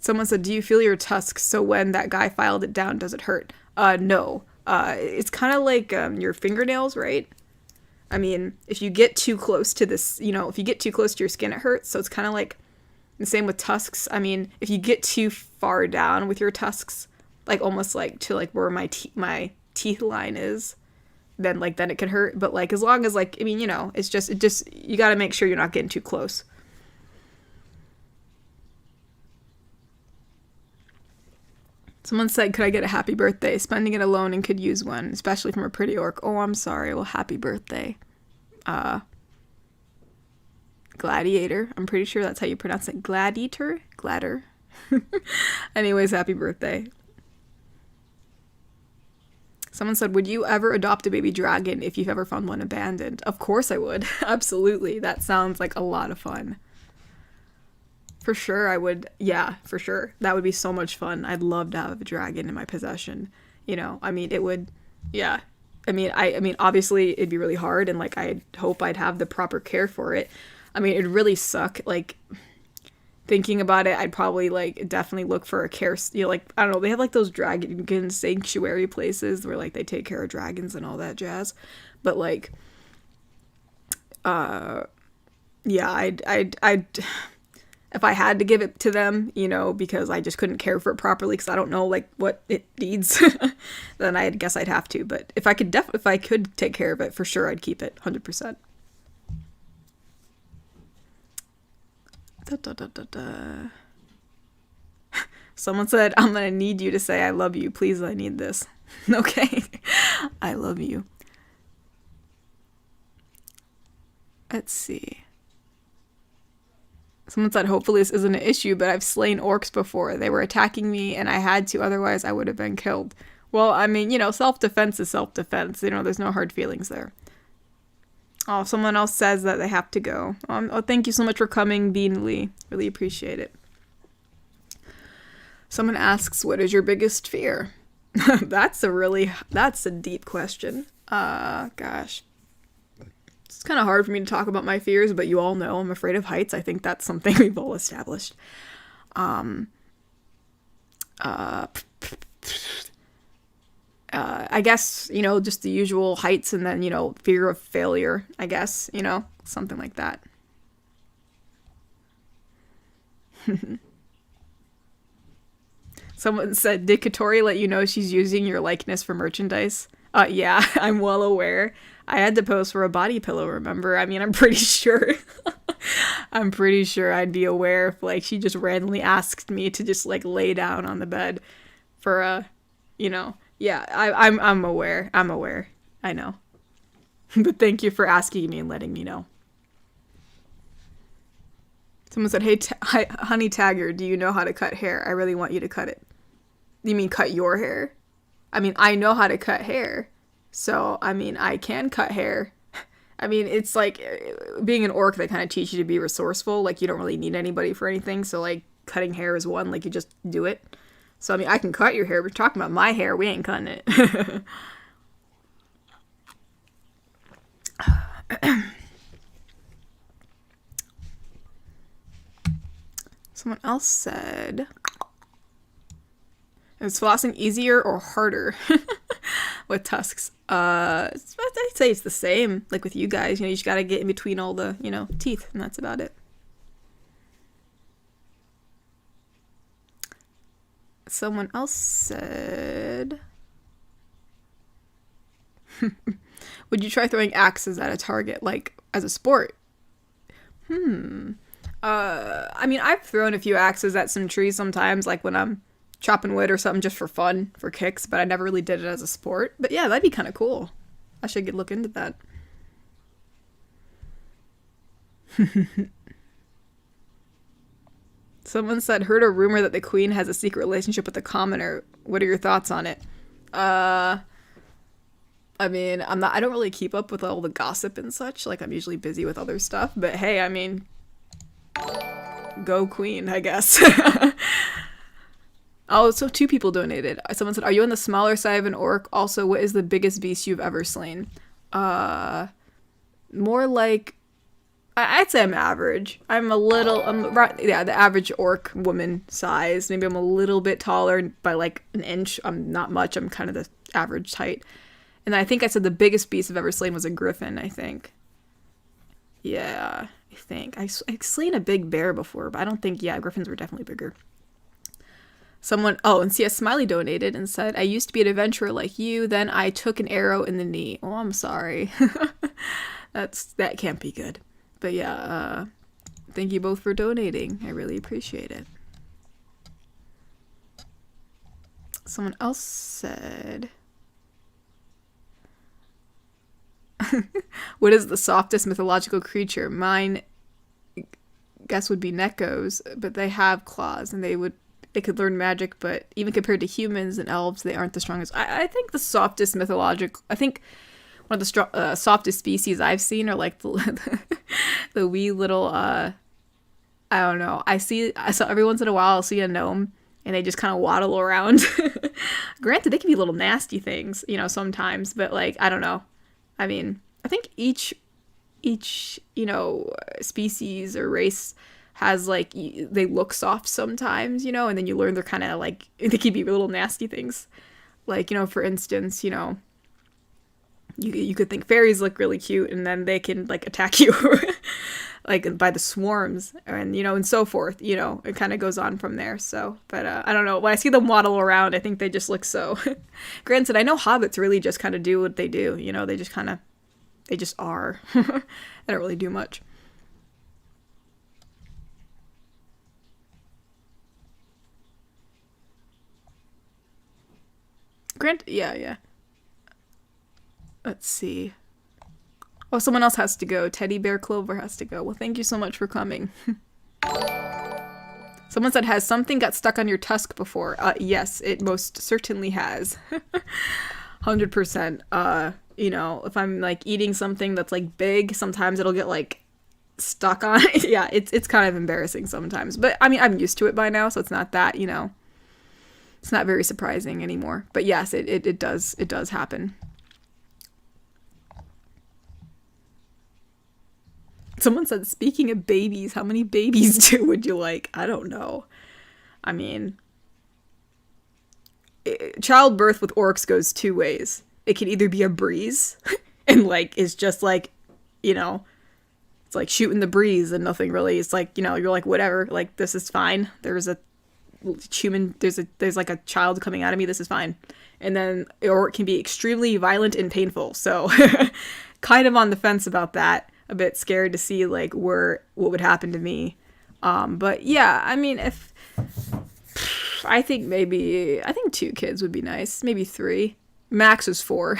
Speaker 1: Someone said, do you feel your tusks? So when that guy filed it down, does it hurt? No. It's kind of like your fingernails, right? I mean, if you get too close to this, you know, if you get too close to your skin, it hurts. So it's kind of like the same with tusks. I mean, if you get too far down with your tusks, like almost like to like where my teeth line is, then it can hurt. But like as long as like, I mean, you know, it just you got to make sure you're not getting too close. Someone said, could I get a happy birthday? Spending it alone and could use one, especially from a pretty orc. Oh, I'm sorry. Well, happy birthday. Gladiator. I'm pretty sure that's how you pronounce it. Gladiator? Gladder. Anyways, happy birthday. Someone said, would you ever adopt a baby dragon if you've ever found one abandoned? Of course I would. Absolutely. That sounds like a lot of fun. For sure I would. Yeah, for sure. That would be so much fun. I'd love to have a dragon in my possession. You know, I mean, it would, yeah. I mean, obviously it'd be really hard, and like, I'd hope I'd have the proper care for it. I mean, it'd really suck. Like, thinking about it, I'd probably like definitely look for a care, you know, like, I don't know, they have like those dragon sanctuary places where like they take care of dragons and all that jazz. But like, yeah, I'd if I had to give it to them, you know, because I just couldn't care for it properly because I don't know like what it needs, then I guess I'd have to. But if I could take care of it, for sure I'd keep it 100%. Someone said, I'm gonna need you to say I love you. Please, I need this. Okay. I love you. Let's see. Someone said, hopefully this isn't an issue, but I've slain orcs before. They were attacking me and I had to, otherwise I would have been killed. Well, I mean, you know, self-defense is self-defense. You know, there's no hard feelings there. Oh, someone else says that they have to go. Oh, thank you so much for coming, Beanly. Really appreciate it. Someone asks, what is your biggest fear? That's a deep question. Gosh. It's kind of hard for me to talk about my fears, but you all know I'm afraid of heights. I think that's something we've all established. I guess, you know, just the usual heights, and then, you know, fear of failure, I guess, you know, something like that. Someone said, did Katori let you know she's using your likeness for merchandise? Yeah, I'm well aware. I had to pose for a body pillow, remember? I mean, I'm pretty sure I'd be aware if, like, she just randomly asked me to just, like, lay down on the bed for, you know. Yeah, I'm aware. I know. But thank you for asking me and letting me know. Someone said, hi, Honey Tagger, do you know how to cut hair? I really want you to cut it. You mean cut your hair? I mean, I know how to cut hair. So, I mean, I can cut hair. I mean, it's like, being an orc, they kind of teach you to be resourceful. Like, you don't really need anybody for anything. So, like, cutting hair is one. Like, you just do it. So, I mean, I can cut your hair. We're talking about my hair. We ain't cutting it. Someone else said, is flossing easier or harder with tusks? I'd say it's the same. Like with you guys, you know, you just gotta get in between all the, you know, teeth, and that's about it. Someone else said, would you try throwing axes at a target, like, as a sport? I mean, I've thrown a few axes at some trees sometimes, like when I'm chopping wood or something, just for fun, for kicks, but I never really did it as a sport. But yeah, that'd be kind of cool. I should look into that. Someone said, heard a rumor that the queen has a secret relationship with the commoner. What are your thoughts on it? I mean, I don't really keep up with all the gossip and such. Like, I'm usually busy with other stuff. But hey, I mean, go queen, I guess. Oh, so 2 people donated. Someone said, are you on the smaller side of an orc? Also, what is the biggest beast you've ever slain? More like, I'd say I'm average. I'm the average orc woman size. Maybe I'm a little bit taller by like an inch. I'm not much. I'm kind of the average height. And I think I said the biggest beast I've ever slain was a griffin, I think. Yeah, I think. I've slain a big bear before, but I don't think, yeah, griffins were definitely bigger. And CS Smiley donated and said, I used to be an adventurer like you, then I took an arrow in the knee. Oh, I'm sorry. That can't be good. But yeah, thank you both for donating. I really appreciate it. Someone else said, what is the softest mythological creature? Mine guess would be Neckos, but they have claws and they could learn magic, but even compared to humans and elves, they aren't the strongest. I think the softest mythological, I think one of the softest species I've seen are like the wee little, I don't know. I saw every once in a while I'll see a gnome and they just kind of waddle around. Granted, they can be little nasty things, you know, sometimes, but like, I don't know. I mean, I think each, you know, species or race has like, they look soft sometimes, you know, and then you learn they're kind of like, they can be little nasty things. Like, you know, for instance, you know, you could think fairies look really cute and then they can like attack you like by the swarms and, you know, and so forth, you know, it kind of goes on from there. So, but I don't know, when I see them waddle around, I think they just look so, granted, I know hobbits really just kind of do what they do, you know, they just are. They don't really do much. Yeah. Let's see. Oh, someone else has to go. Teddy Bear Clover has to go. Well, thank you so much for coming. Someone said, has something got stuck on your tusk before? Yes, it most certainly has. 100%. You know, if I'm like eating something that's like big, sometimes it'll get like stuck on it. Yeah, it's kind of embarrassing sometimes. But I mean, I'm used to it by now, so it's not that, you know, it's not very surprising anymore. But yes, it does happen. Someone said, speaking of babies, how many babies would you like? I don't know. I mean, childbirth with orcs goes two ways. It can either be a breeze and like is just like, you know, it's like shooting the breeze and nothing really. It's like, you know, you're like, whatever, like this is fine. There's like a child coming out of me. This is fine. And then, or it can be extremely violent and painful. So kind of on the fence about that. A bit scared to see like what would happen to me. But yeah, I mean, I think 2 kids would be nice. Maybe 3. Max is 4.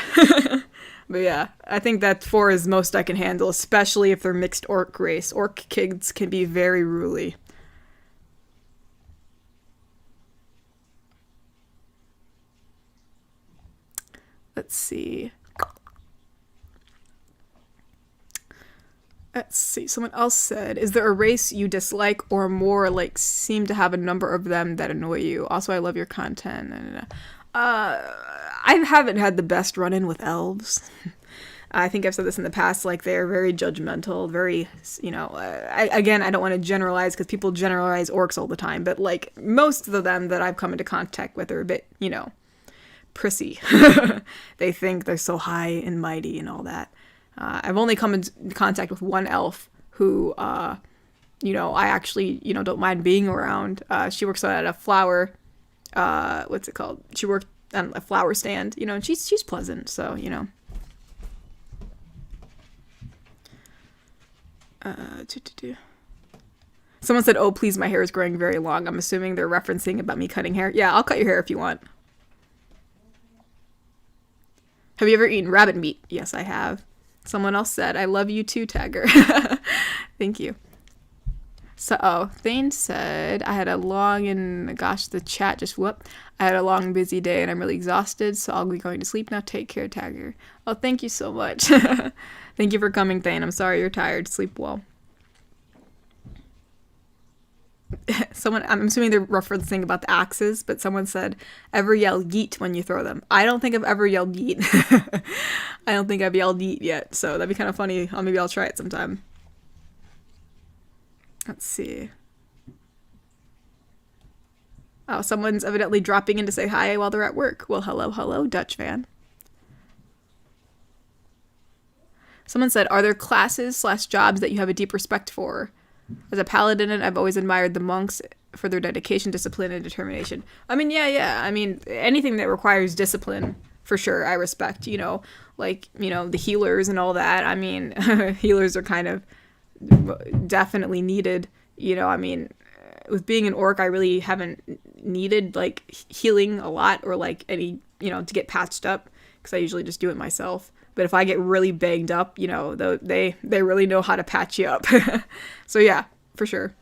Speaker 1: But yeah, I think that 4 is most I can handle, especially if they're mixed orc race. Orc kids can be very ruly. Let's see. Someone else said, is there a race you dislike or more like seem to have a number of them that annoy you? Also, I love your content. I haven't had the best run-in with elves. I think I've said this in the past, like they're very judgmental, very, you know, I don't want to generalize because people generalize orcs all the time, but like most of them that I've come into contact with are a bit, you know, prissy. They think they're so high and mighty and all that. I've only come into contact with one elf who, you know, I actually, you know, don't mind being around. She works at a flower, what's it called? She worked on a flower stand, you know, and she's pleasant, so, you know. Someone said, oh, please, my hair is growing very long. I'm assuming they're referencing about me cutting hair. Yeah, I'll cut your hair if you want. Have you ever eaten rabbit meat? Yes, I have. Someone else said, I love you too, Tagger. Thank you. So, Thane said, I had a long and, gosh, the chat just whooped. I had a long, busy day and I'm really exhausted, so I'll be going to sleep now. Take care, Tagger. Oh, thank you so much. Thank you for coming, Thane. I'm sorry you're tired. Sleep well. I'm assuming they're referencing about the axes, but someone said, ever yell yeet when you throw them? I don't think I've ever yelled yeet. I don't think I've yelled yeet yet, so that'd be kind of funny. Maybe I'll try it sometime. Let's see. Oh, someone's evidently dropping in to say hi while they're at work. Well, hello, Dutch fan. Someone said, are there classes/jobs that you have a deep respect for? As a paladin, I've always admired the monks for their dedication, discipline, and determination. I mean, yeah. I mean, anything that requires discipline, for sure, I respect, you know, like, you know, the healers and all that. I mean, healers are kind of definitely needed, you know, I mean, with being an orc, I really haven't needed, like, healing a lot or, like, any, you know, to get patched up, because I usually just do it myself. But if I get really banged up, you know, they really know how to patch you up. So yeah, for sure.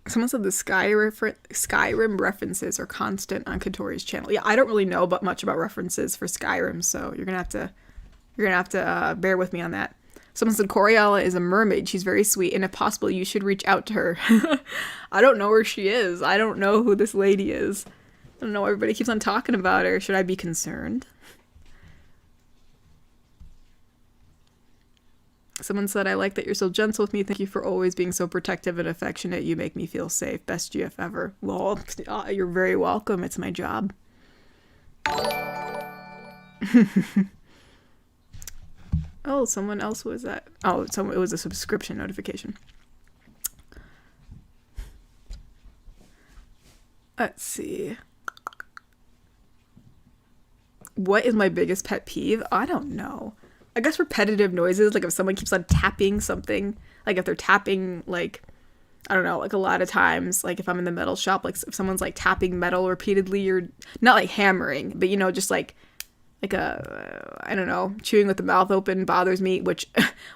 Speaker 1: Someone said the Skyrim references are constant on Katori's channel. Yeah, I don't really know much about references for Skyrim, so you're gonna have to bear with me on that. Someone said Coriella is a mermaid. She's very sweet, and if possible, you should reach out to her. I don't know where she is. I don't know who this lady is. I don't know. Everybody keeps on talking about her. Should I be concerned? Someone said, I like that you're so gentle with me. Thank you for always being so protective and affectionate. You make me feel safe. Best GF ever. Well, you're very welcome. It's my job. Oh, someone else was that. Oh, it was a subscription notification. Let's see. What is my biggest pet peeve? I don't know. I guess repetitive noises, like if someone keeps on tapping something, like if they're tapping, like, I don't know, like a lot of times, like if I'm in the metal shop, like if someone's like tapping metal repeatedly, or not like hammering, but you know, just like I don't know, chewing with the mouth open bothers me, which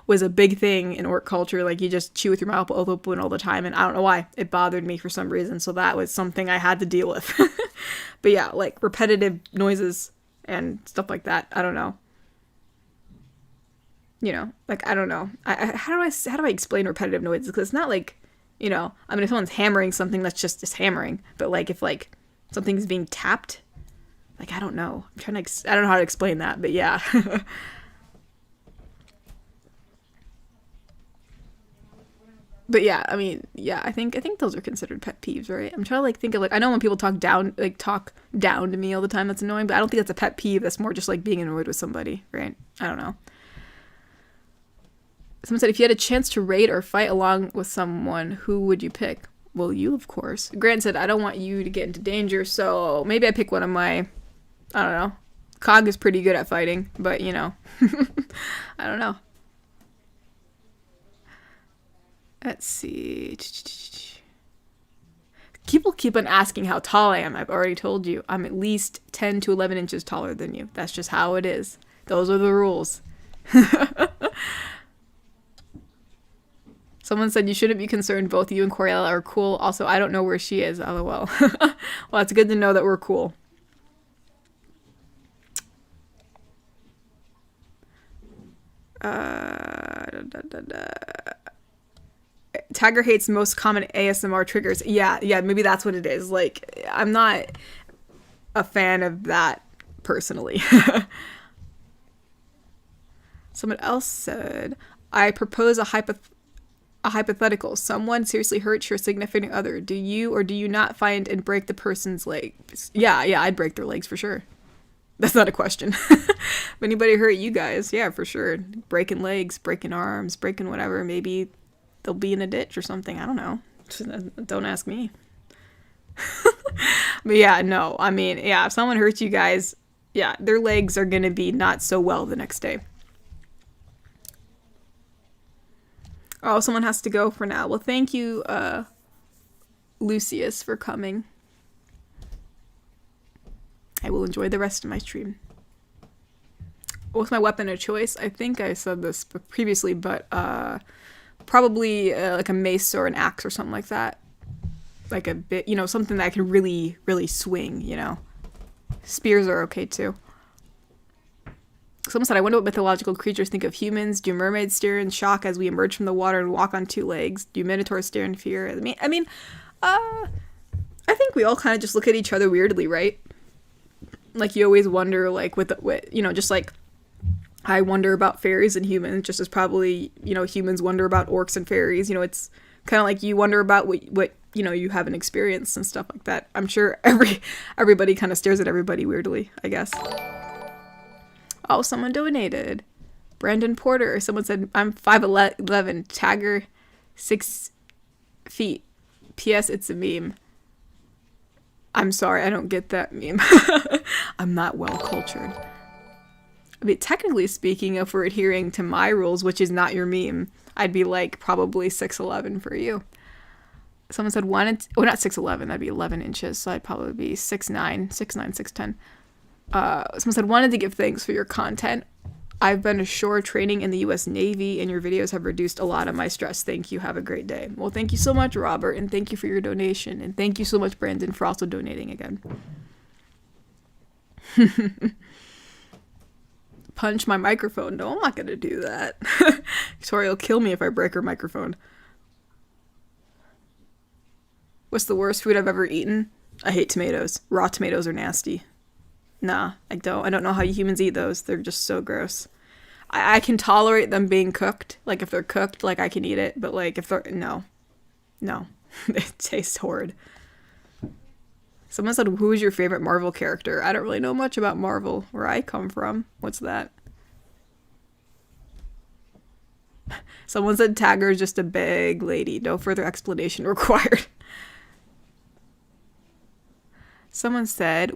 Speaker 1: was a big thing in orc culture. Like you just chew with your mouth open all the time, and I don't know why, it bothered me for some reason, so that was something I had to deal with. But yeah, like repetitive noises and stuff like that, I don't know. You know, like, I don't know. How do I explain repetitive noises? Because it's not like, you know, I mean, if someone's hammering something, that's just hammering. But like, if like something's being tapped, like, I don't know. I don't know how to explain that, but yeah. But yeah, I mean, yeah, I think those are considered pet peeves, right? I'm trying to like think of like, I know when people talk down to me all the time, that's annoying, but I don't think that's a pet peeve. That's more just like being annoyed with somebody, right? I don't know. Someone said, if you had a chance to raid or fight along with someone, who would you pick? Well, you, of course. Grant said, I don't want you to get into danger, so maybe I pick one of my, I don't know. Cog is pretty good at fighting, but, you know. I don't know. Let's see. People keep on asking how tall I am. I've already told you. I'm at least 10 to 11 inches taller than you. That's just how it is. Those are the rules. Someone said you shouldn't be concerned. Both you and Coriella are cool. Also, I don't know where she is. LOL. Well, it's good to know that we're cool. Tiger hates most common ASMR triggers. Yeah, maybe that's what it is. Like, I'm not a fan of that personally. Someone else said, I propose a hypothetical. Someone seriously hurts your significant other. Do you or do you not find and break the person's legs? Yeah, I'd break their legs for sure. That's not a question. If anybody hurt you guys, yeah, for sure. Breaking legs, breaking arms, breaking whatever. Maybe they'll be in a ditch or something. I don't know. Don't ask me. But yeah, no. I mean, yeah, if someone hurts you guys, yeah, their legs are going to be not so well the next day. Oh, someone has to go for now. Well, thank you, Lucius, for coming. I will enjoy the rest of my stream. What's my weapon of choice? I think I said this previously, but probably like a mace or an axe or something like that. Like a bit, you know, something that I can really, really swing, you know. Spears are okay too. Someone said, I wonder what mythological creatures think of humans. Do mermaids stare in shock as we emerge from the water and walk on two legs? Do minotaurs stare in fear? I mean, I think we all kind of just look at each other weirdly, right? Like, you always wonder, like, with you know, just like, I wonder about fairies and humans, just as probably, you know, humans wonder about orcs and fairies. You know, it's kind of like you wonder about what you know, you haven't experienced and stuff like that. I'm sure everybody kind of stares at everybody weirdly, I guess. Oh, someone donated. Brandon Porter. Someone said, I'm 5'11", Tagger 6 feet. P.S. It's a meme. I'm sorry, I don't get that meme. I'm not well cultured. I mean, technically speaking, if we're adhering to my rules, which is not your meme, I'd be like probably 6'11" for you. Someone said well, not 6'11", that'd be 11 inches, so I'd probably be 6'9", 6'10". Someone said, wanted to give thanks for your content. I've been ashore training in the U.S. Navy, and your videos have reduced a lot of my stress. Thank you. Have a great day. Well, thank you so much, Robert, and thank you for your donation. And thank you so much, Brandon, for also donating again. Punch my microphone. No, I'm not going to do that. Victoria will kill me if I break her microphone. What's the worst food I've ever eaten? I hate tomatoes. Raw tomatoes are nasty. Nah, I don't. I don't know how you humans eat those. They're just so gross. I can tolerate them being cooked. Like, if they're cooked, like, I can eat it. But, like, if they're... No. No. It tastes horrid. Someone said, who is your favorite Marvel character? I don't really know much about Marvel, where I come from. What's that? Someone said Tagger is just a big lady. No further explanation required. Someone said,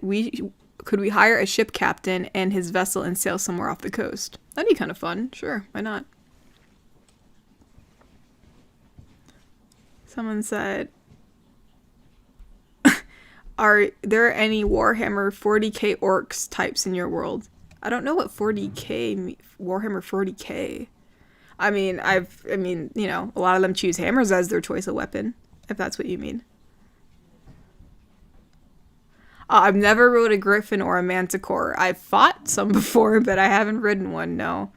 Speaker 1: could we hire a ship captain and his vessel and sail somewhere off the coast? That'd be kind of fun. Sure, why not? Someone said, are there any Warhammer 40k orcs types in your world? I don't know what 40k, Warhammer 40k. I mean, you know, a lot of them choose hammers as their choice of weapon, if that's what you mean. I've never rode a griffin or a manticore. I've fought some before, but I haven't ridden one, no.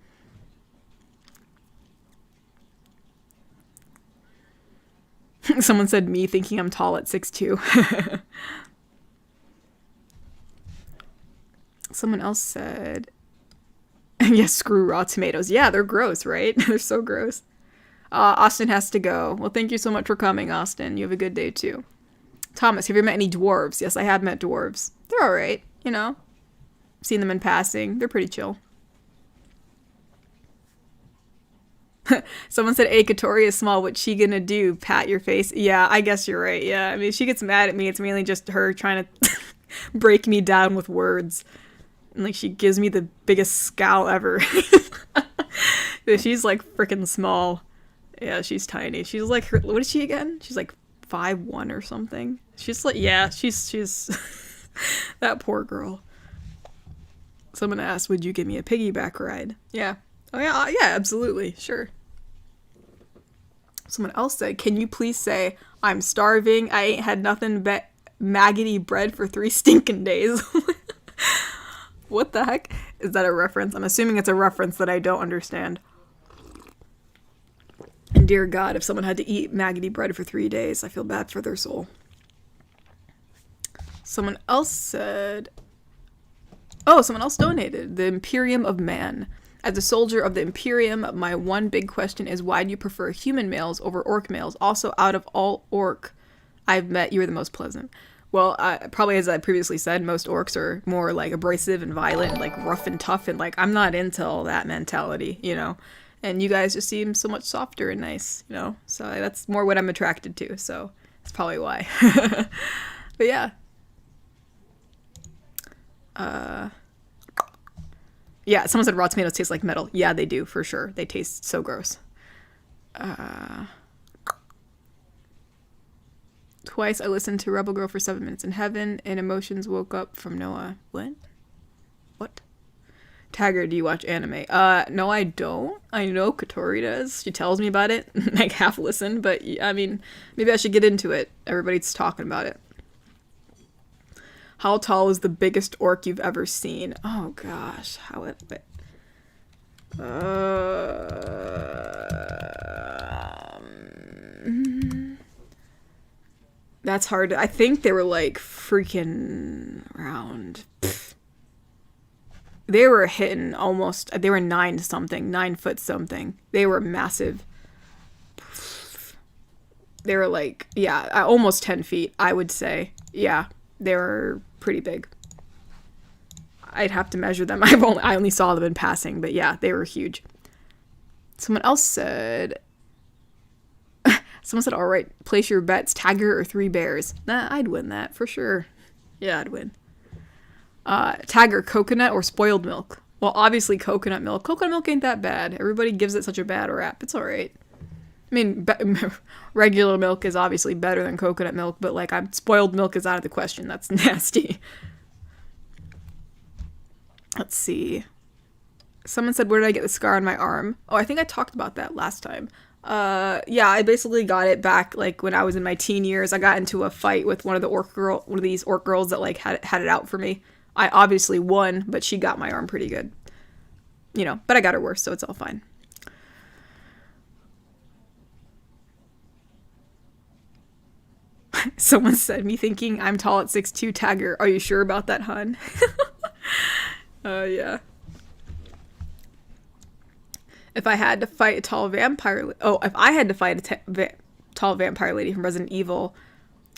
Speaker 1: Someone said me thinking I'm tall at 6'2". Someone else said, yes, screw raw tomatoes. Yeah, they're gross, right? They're so gross. Austin has to go. Well, thank you so much for coming, Austin. You have a good day, too. Thomas, have you met any dwarves? Yes, I have met dwarves. They're alright, you know. Seen them in passing. They're pretty chill. Someone said, hey, Katori is small. What's she gonna do? Pat your face? Yeah, I guess you're right. Yeah, I mean, if she gets mad at me, it's mainly just her trying to break me down with words. And, like, she gives me the biggest scowl ever. She's, like, freaking small. Yeah, she's tiny. She's, like, what is she again? She's, like, 5'1" or something. She's like, yeah, she's that poor girl. Someone asked, would you give me a piggyback ride? Yeah. Oh yeah, yeah, absolutely, sure. Someone else said, can you please say, I'm starving, I ain't had nothing but maggoty bread for 3 stinking days. What the heck? Is that a reference? I'm assuming it's a reference that I don't understand. And dear God, if someone had to eat maggoty bread for 3 days, I feel bad for their soul. Someone else said... Oh, someone else donated. The Imperium of Man. As a soldier of the Imperium, my one big question is, why do you prefer human males over orc males? Also, out of all orc I've met, you are the most pleasant. Well, probably as I previously said, most orcs are more, like, abrasive and violent, and, like, rough and tough, and, like, I'm not into all that mentality, you know? And you guys just seem so much softer and nice, you know? So that's more what I'm attracted to, so that's probably why. But yeah. Yeah, someone said raw tomatoes taste like metal. Yeah, they do, for sure. They taste so gross. Twice I listened to Rebel Girl for 7 minutes in heaven, and emotions woke up from Noah. What? What? Tagger, do you watch anime? No, I don't. I know Katori does. She tells me about it. Like, half listen, but, I mean, maybe I should get into it. Everybody's talking about it. How tall is the biggest orc you've ever seen? Oh, gosh. How it... That's hard. I think they were, like, freaking around... They were hitting almost... They were 9 something. 9 foot something. They were massive. They were, like... Yeah, almost 10 feet, I would say. Yeah, they were pretty big. I'd have to measure them. I only saw them in passing, but yeah, they were huge. Someone else said... Someone said, all right, place your bets, Tagger or 3 bears. Nah, I'd win that, for sure. Yeah, I'd win. Tagger, coconut or spoiled milk? Well, obviously coconut milk. Coconut milk ain't that bad. Everybody gives it such a bad rap. It's alright. I mean, regular milk is obviously better than coconut milk, but, like, spoiled milk is out of the question. That's nasty. Let's see. Someone said, where did I get the scar on my arm? Oh, I think I talked about that last time. Yeah, I basically got it back, like, when I was in my teen years. I got into a fight with one of these orc girls that, like, had it out for me. I obviously won, but she got my arm pretty good. You know, but I got her worse, so it's all fine. Someone said, me thinking I'm tall at 6'2", Tagger. Are you sure about that, hun? Yeah. If I had to fight a tall vampire... if I had to fight a tall vampire lady from Resident Evil,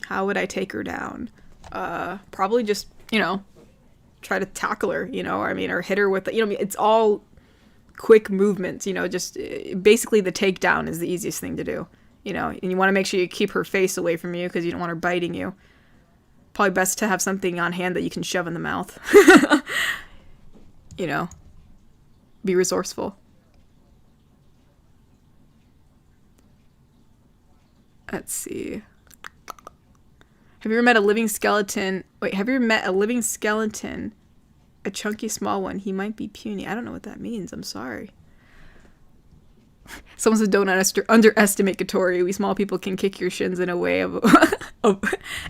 Speaker 1: how would I take her down? Probably just, you know, try to tackle her, you know, I mean, or hit her with... You know, it's all quick movements, you know, just... Basically, the takedown is the easiest thing to do, you know, and you want to make sure you keep her face away from you because you don't want her biting you. Probably best to have something on hand that you can shove in the mouth. You know, be resourceful. Let's see. Have you ever met a living skeleton? Wait, have you ever met a living skeleton? A chunky small one. He might be puny. I don't know what that means. I'm sorry. Someone says, don't underestimate Katori. We small people can kick your shins in a way of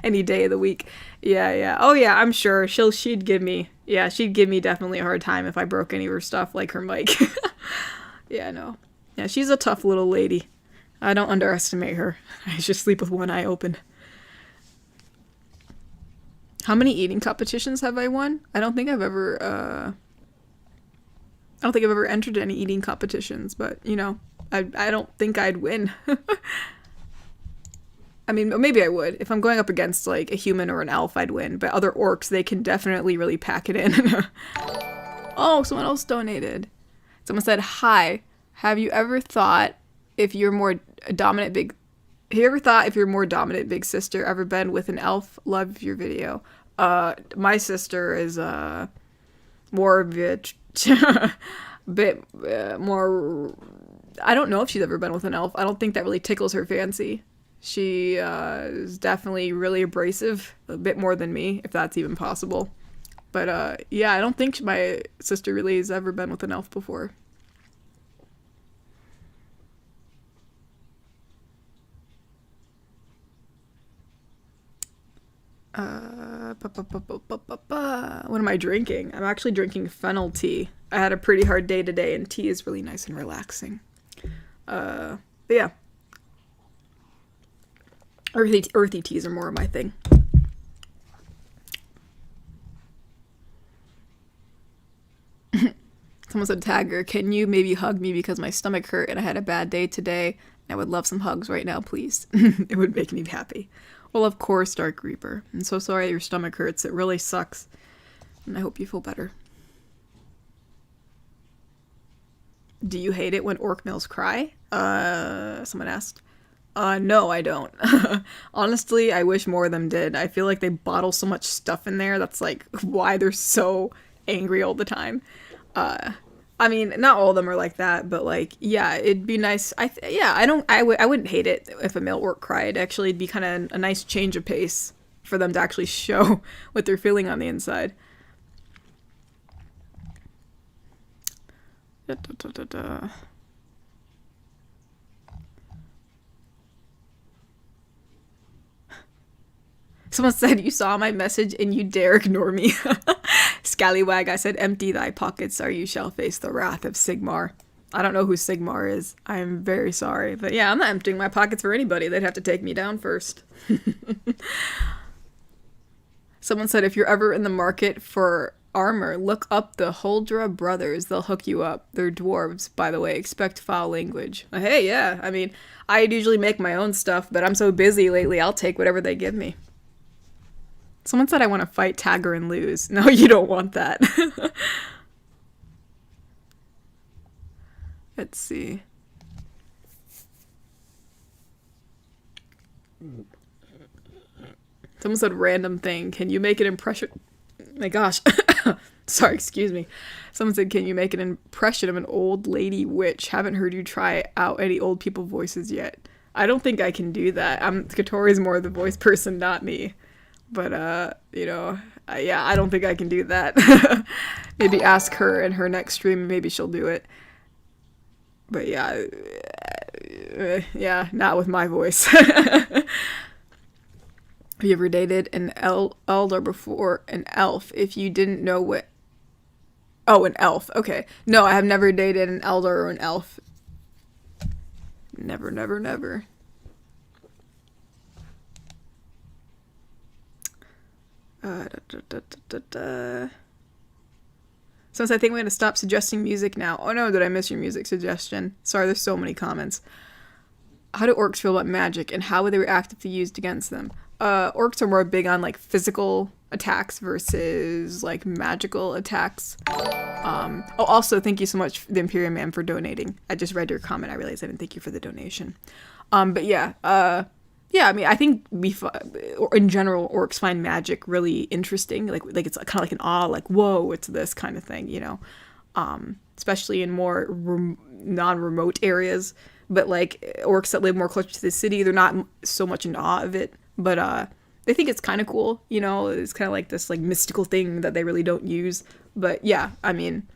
Speaker 1: any day of the week. Yeah. Oh, yeah, I'm sure. She'd give me definitely a hard time if I broke any of her stuff, like her mic. Yeah, no. Yeah, she's a tough little lady. I don't underestimate her. I just sleep with one eye open. How many eating competitions have I won? I don't think I've ever entered any eating competitions, but, you know, I don't think I'd win. I mean, maybe I would. If I'm going up against, like, a human or an elf, I'd win. But other orcs, they can definitely really pack it in. Oh, someone else donated. Someone said, hi, have you ever thought if you're more dominant big sister, ever been with an elf? Love your video. My sister is, more of a bit more... I don't know if she's ever been with an elf. I don't think that really tickles her fancy. She is definitely really abrasive, a bit more than me, if that's even possible. But yeah, I don't think my sister really has ever been with an elf before. What am I drinking? I'm actually drinking fennel tea. I had a pretty hard day today, and tea is really nice and relaxing. But yeah. Earthy teas are more of my thing. Someone said, Tagger, can you maybe hug me because my stomach hurt and I had a bad day today? I would love some hugs right now, please. It would make me happy. Well, of course, Dark Reaper. I'm so sorry your stomach hurts. It really sucks. And I hope you feel better. Do you hate it when orc males cry? Someone asked. No, I don't. Honestly, I wish more of them did. I feel like they bottle so much stuff in there. That's like why they're so angry all the time. I mean, not all of them are like that, but like, yeah, it'd be nice. I wouldn't hate it if a male orc cried. Actually, it'd be kind of a nice change of pace for them to actually show what they're feeling on the inside. Someone said, you saw my message and you dare ignore me. Scallywag, I said, empty thy pockets or you shall face the wrath of Sigmar. I don't know who Sigmar is. I am very sorry. But yeah, I'm not emptying my pockets for anybody. They'd have to take me down first. Someone said, if you're ever in the market for armor, look up the Holdra brothers. They'll hook you up. They're dwarves, by the way. Expect foul language. Hey, yeah. I mean, I'd usually make my own stuff, but I'm so busy lately, I'll take whatever they give me. Someone said I want to fight Tagger and lose. No, you don't want that. Let's see. Someone said random thing. Can you make an impression? My gosh. Sorry, excuse me. Someone said, can you make an impression of an old lady witch? Haven't heard you try out any old people voices yet. I don't think I can do that. Katori's more the voice person, not me. But, you know, yeah, I don't think I can do that. Maybe ask her in her next stream. Maybe she'll do it. But yeah, yeah, not with my voice. Have you ever dated an elder before an elf? If you didn't know what... Oh, an elf. Okay. No, I have never dated an elder or an elf. Never, never, never. Since I think I'm going to stop suggesting music now. Oh no, did I miss your music suggestion? Sorry, there's so many comments. How do orcs feel about magic, and how would they react if they used against them? Orcs are more big on like physical attacks versus like magical attacks. Oh, also, thank you so much, the Imperium Man, for donating. I just read your comment. I realized I didn't thank you for the donation. But yeah, yeah, I mean, I think in general, orcs find magic really interesting. Like it's kind of like an awe, like, whoa, it's this kind of thing, you know? Especially in more non-remote areas. But like orcs that live more close to the city, they're not so much in awe of it. But they think it's kind of cool, you know? It's kind of like this like mystical thing that they really don't use. But yeah, I mean,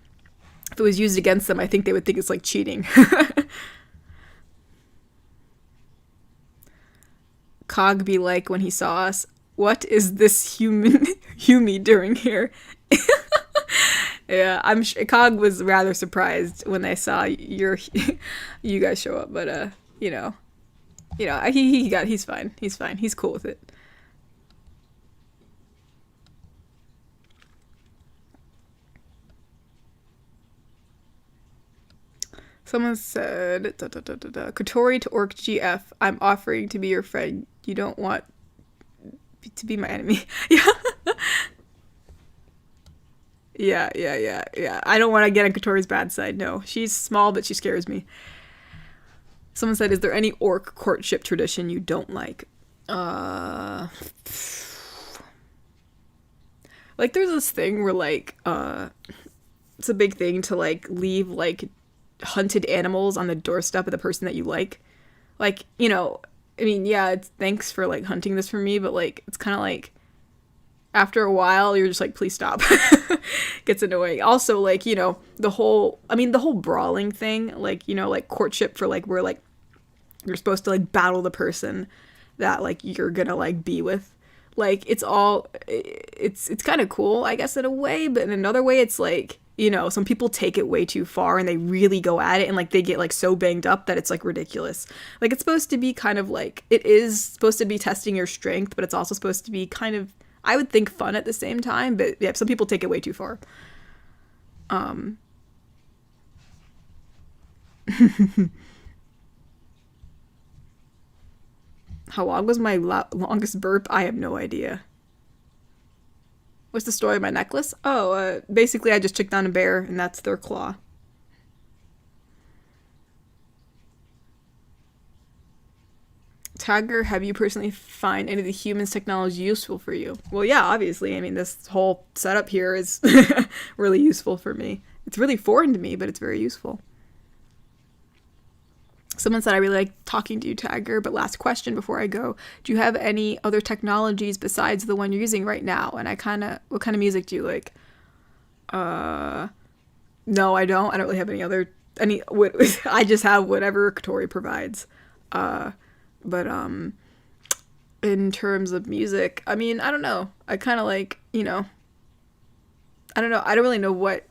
Speaker 1: if it was used against them, I think they would think it's like cheating. Cog be like when he saw us, what is this Humi doing here? Yeah, I'm sure Cog was rather surprised when they saw you guys show up, but you know, he's fine. He's cool with it. Someone said, Kotori to Orc GF, I'm offering to be your friend. You don't want to be my enemy. Yeah. Yeah. I don't want to get on Kotori's bad side. No, she's small, but she scares me. Someone said, is there any orc courtship tradition you don't like? Like, there's this thing where, like, it's a big thing to, like, leave, like, hunted animals on the doorstep of the person that you like. Like, you know, I mean, yeah, it's thanks for like hunting this for me, but like it's kind of like after a while you're just like, please stop. Gets annoying. Also, like, you know, the whole brawling thing, like, you know, like courtship for like where like you're supposed to like battle the person that like you're gonna like be with. Like it's kind of cool, I guess, in a way, but in another way it's like, you know, some people take it way too far and they really go at it and like they get like so banged up that it's like ridiculous. Like it's supposed to be kind of like, it is supposed to be testing your strength, but it's also supposed to be kind of, I would think, fun at the same time. But yeah, some people take it way too far. How long was my longest burp? I have no idea. What's the story of my necklace? Oh, basically I just took down a bear and that's their claw. Tiger, have you personally find any of the humans' technology useful for you? Well, yeah, obviously. I mean, this whole setup here is really useful for me. It's really foreign to me, but it's very useful. Someone said, I really like talking to you, Tiger, but last question before I go. Do you have any other technologies besides the one you're using right now? And what kind of music do you like? No, I don't. I don't really have I just have whatever Kotori provides. But in terms of music, I mean, I don't know. I kind of like, you know, I don't know. I don't really know what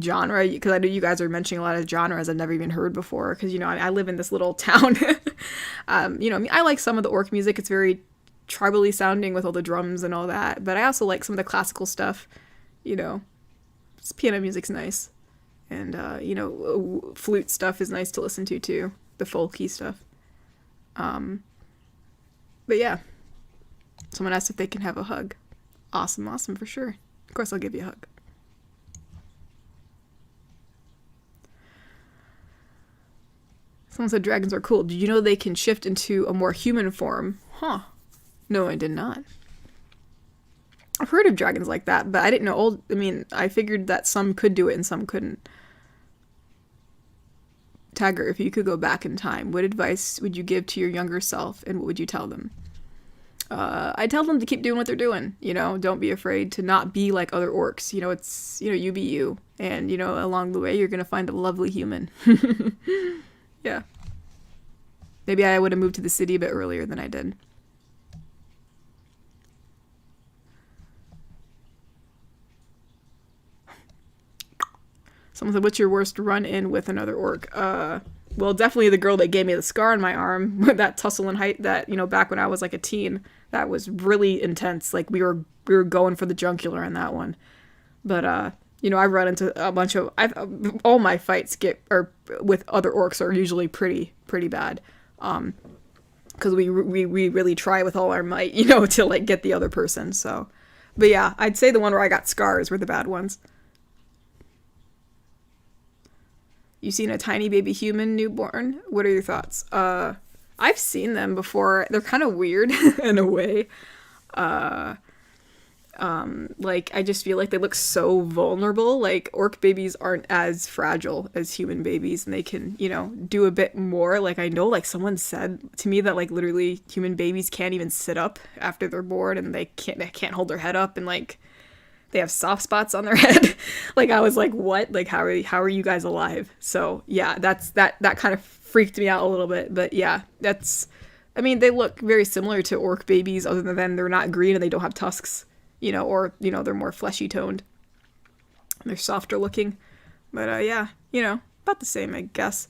Speaker 1: genre, because I know you guys are mentioning a lot of genres I've never even heard before, because, you know, I live in this little town. You know, I mean, I like some of the orc music. It's very tribally sounding with all the drums and all that, but I also like some of the classical stuff, you know. Piano music's nice. And, you know, flute stuff is nice to listen to, too. The folky stuff. But yeah. Someone asked if they can have a hug. Awesome, for sure. Of course I'll give you a hug. Someone said dragons are cool. Did you know they can shift into a more human form? Huh. No, I did not. I've heard of dragons like that, but I didn't know I figured that some could do it and some couldn't. Tagger, if you could go back in time, what advice would you give to your younger self and what would you tell them? I tell them to keep doing what they're doing. You know, don't be afraid to not be like other orcs. You know, it's, you know, you be you. And, you know, along the way, you're going to find a lovely human. Yeah. Maybe I would have moved to the city a bit earlier than I did. Someone said, what's your worst run-in with another orc? Well, definitely the girl that gave me the scar on my arm, that tussle in height, that, you know, back when I was like a teen, that was really intense. Like, we were going for the jugular on that one. But, you know, I've run into a bunch of, all my fights with other orcs are usually pretty bad. Because we really try with all our might, you know, to, like, get the other person, so. But yeah, I'd say the one where I got scars were the bad ones. You seen a tiny baby human newborn? What are your thoughts? I've seen them before. They're kind of weird in a way. Like, I just feel like they look so vulnerable. Like, orc babies aren't as fragile as human babies, and they can, you know, do a bit more. Like, I know, like, someone said to me that, like, literally human babies can't even sit up after they're born, and they can't hold their head up, and, like, they have soft spots on their head. Like, I was like, what? Like, how are you guys alive? So, yeah, that kind of freaked me out a little bit. But, yeah, I mean, they look very similar to orc babies, other than they're not green and they don't have tusks, you know, or, you know, they're more fleshy toned. They're softer looking. But, yeah, you know, about the same, I guess.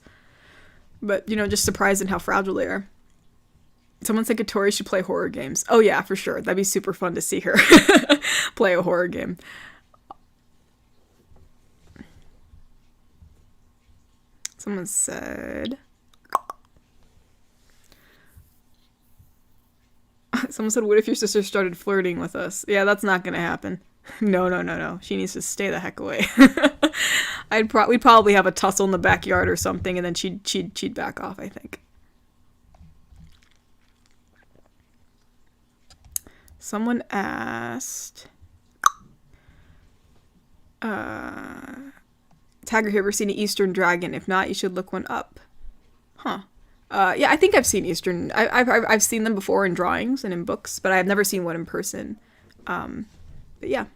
Speaker 1: But, you know, just surprised in how fragile they are. Someone said Katori should play horror games. Oh yeah, for sure. That'd be super fun to see her play a horror game. Someone said... what if your sister started flirting with us? Yeah, that's not gonna happen. No. She needs to stay the heck away. We'd probably have a tussle in the backyard or something, and then she'd back off, I think. Someone asked, Tagger, have you ever seen an Eastern dragon? If not, you should look one up. Huh. Yeah, I think I've seen Eastern. I've seen them before in drawings and in books, but I've never seen one in person. But yeah.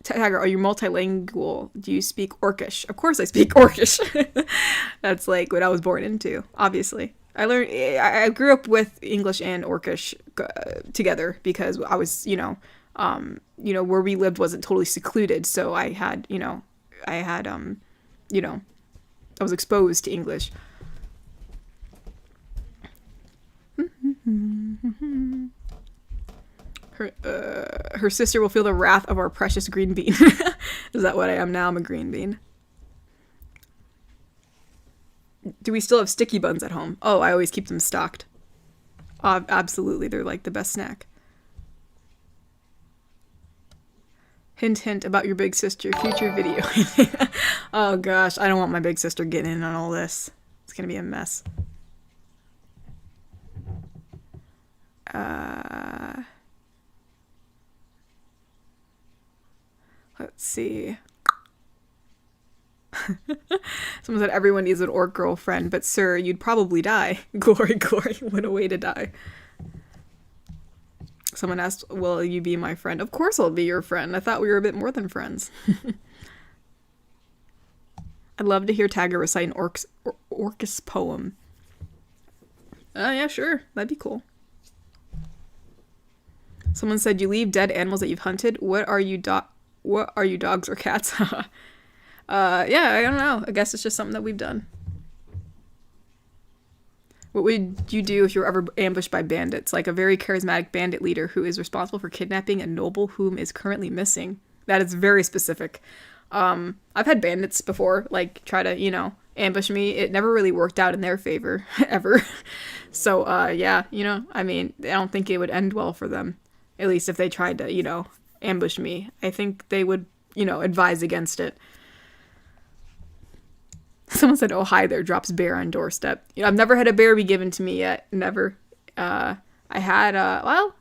Speaker 1: Tagger, are you multilingual? Do you speak Orcish? Of course I speak Orcish. That's like what I was born into, obviously. I grew up with English and Orcish together because I was, you know, where we lived wasn't totally secluded. So I had, I was exposed to English. Her sister will feel the wrath of our precious green bean. Is that what I am now? I'm a green bean. Do we still have sticky buns at home? Oh, I always keep them stocked. Absolutely, they're like the best snack. Hint, hint about your big sister. Future video. Oh gosh, I don't want my big sister getting in on all this. It's gonna be a mess. Let's see. Someone said everyone needs an orc girlfriend, but sir, you'd probably die. Glory, what a way to die. Someone asked, will you be my friend? Of course I'll be your friend. I thought we were a bit more than friends. I'd love to hear Tagger recite an Orcus poem. Yeah, sure. That'd be cool. Someone said, you leave dead animals that you've hunted? What are you, dogs or cats? Yeah, I don't know. I guess it's just something that we've done. What would you do if you were ever ambushed by bandits? Like a very charismatic bandit leader who is responsible for kidnapping a noble whom is currently missing. That is very specific. I've had bandits before, like, try to, ambush me. It never really worked out in their favor, ever. So, yeah, I mean, I don't think it would end well for them. At least if they tried to, ambush me. I think they would, advise against it. Someone said, oh, hi there, drops bear on doorstep. I've never had a bear be given to me yet. Never. I had, well,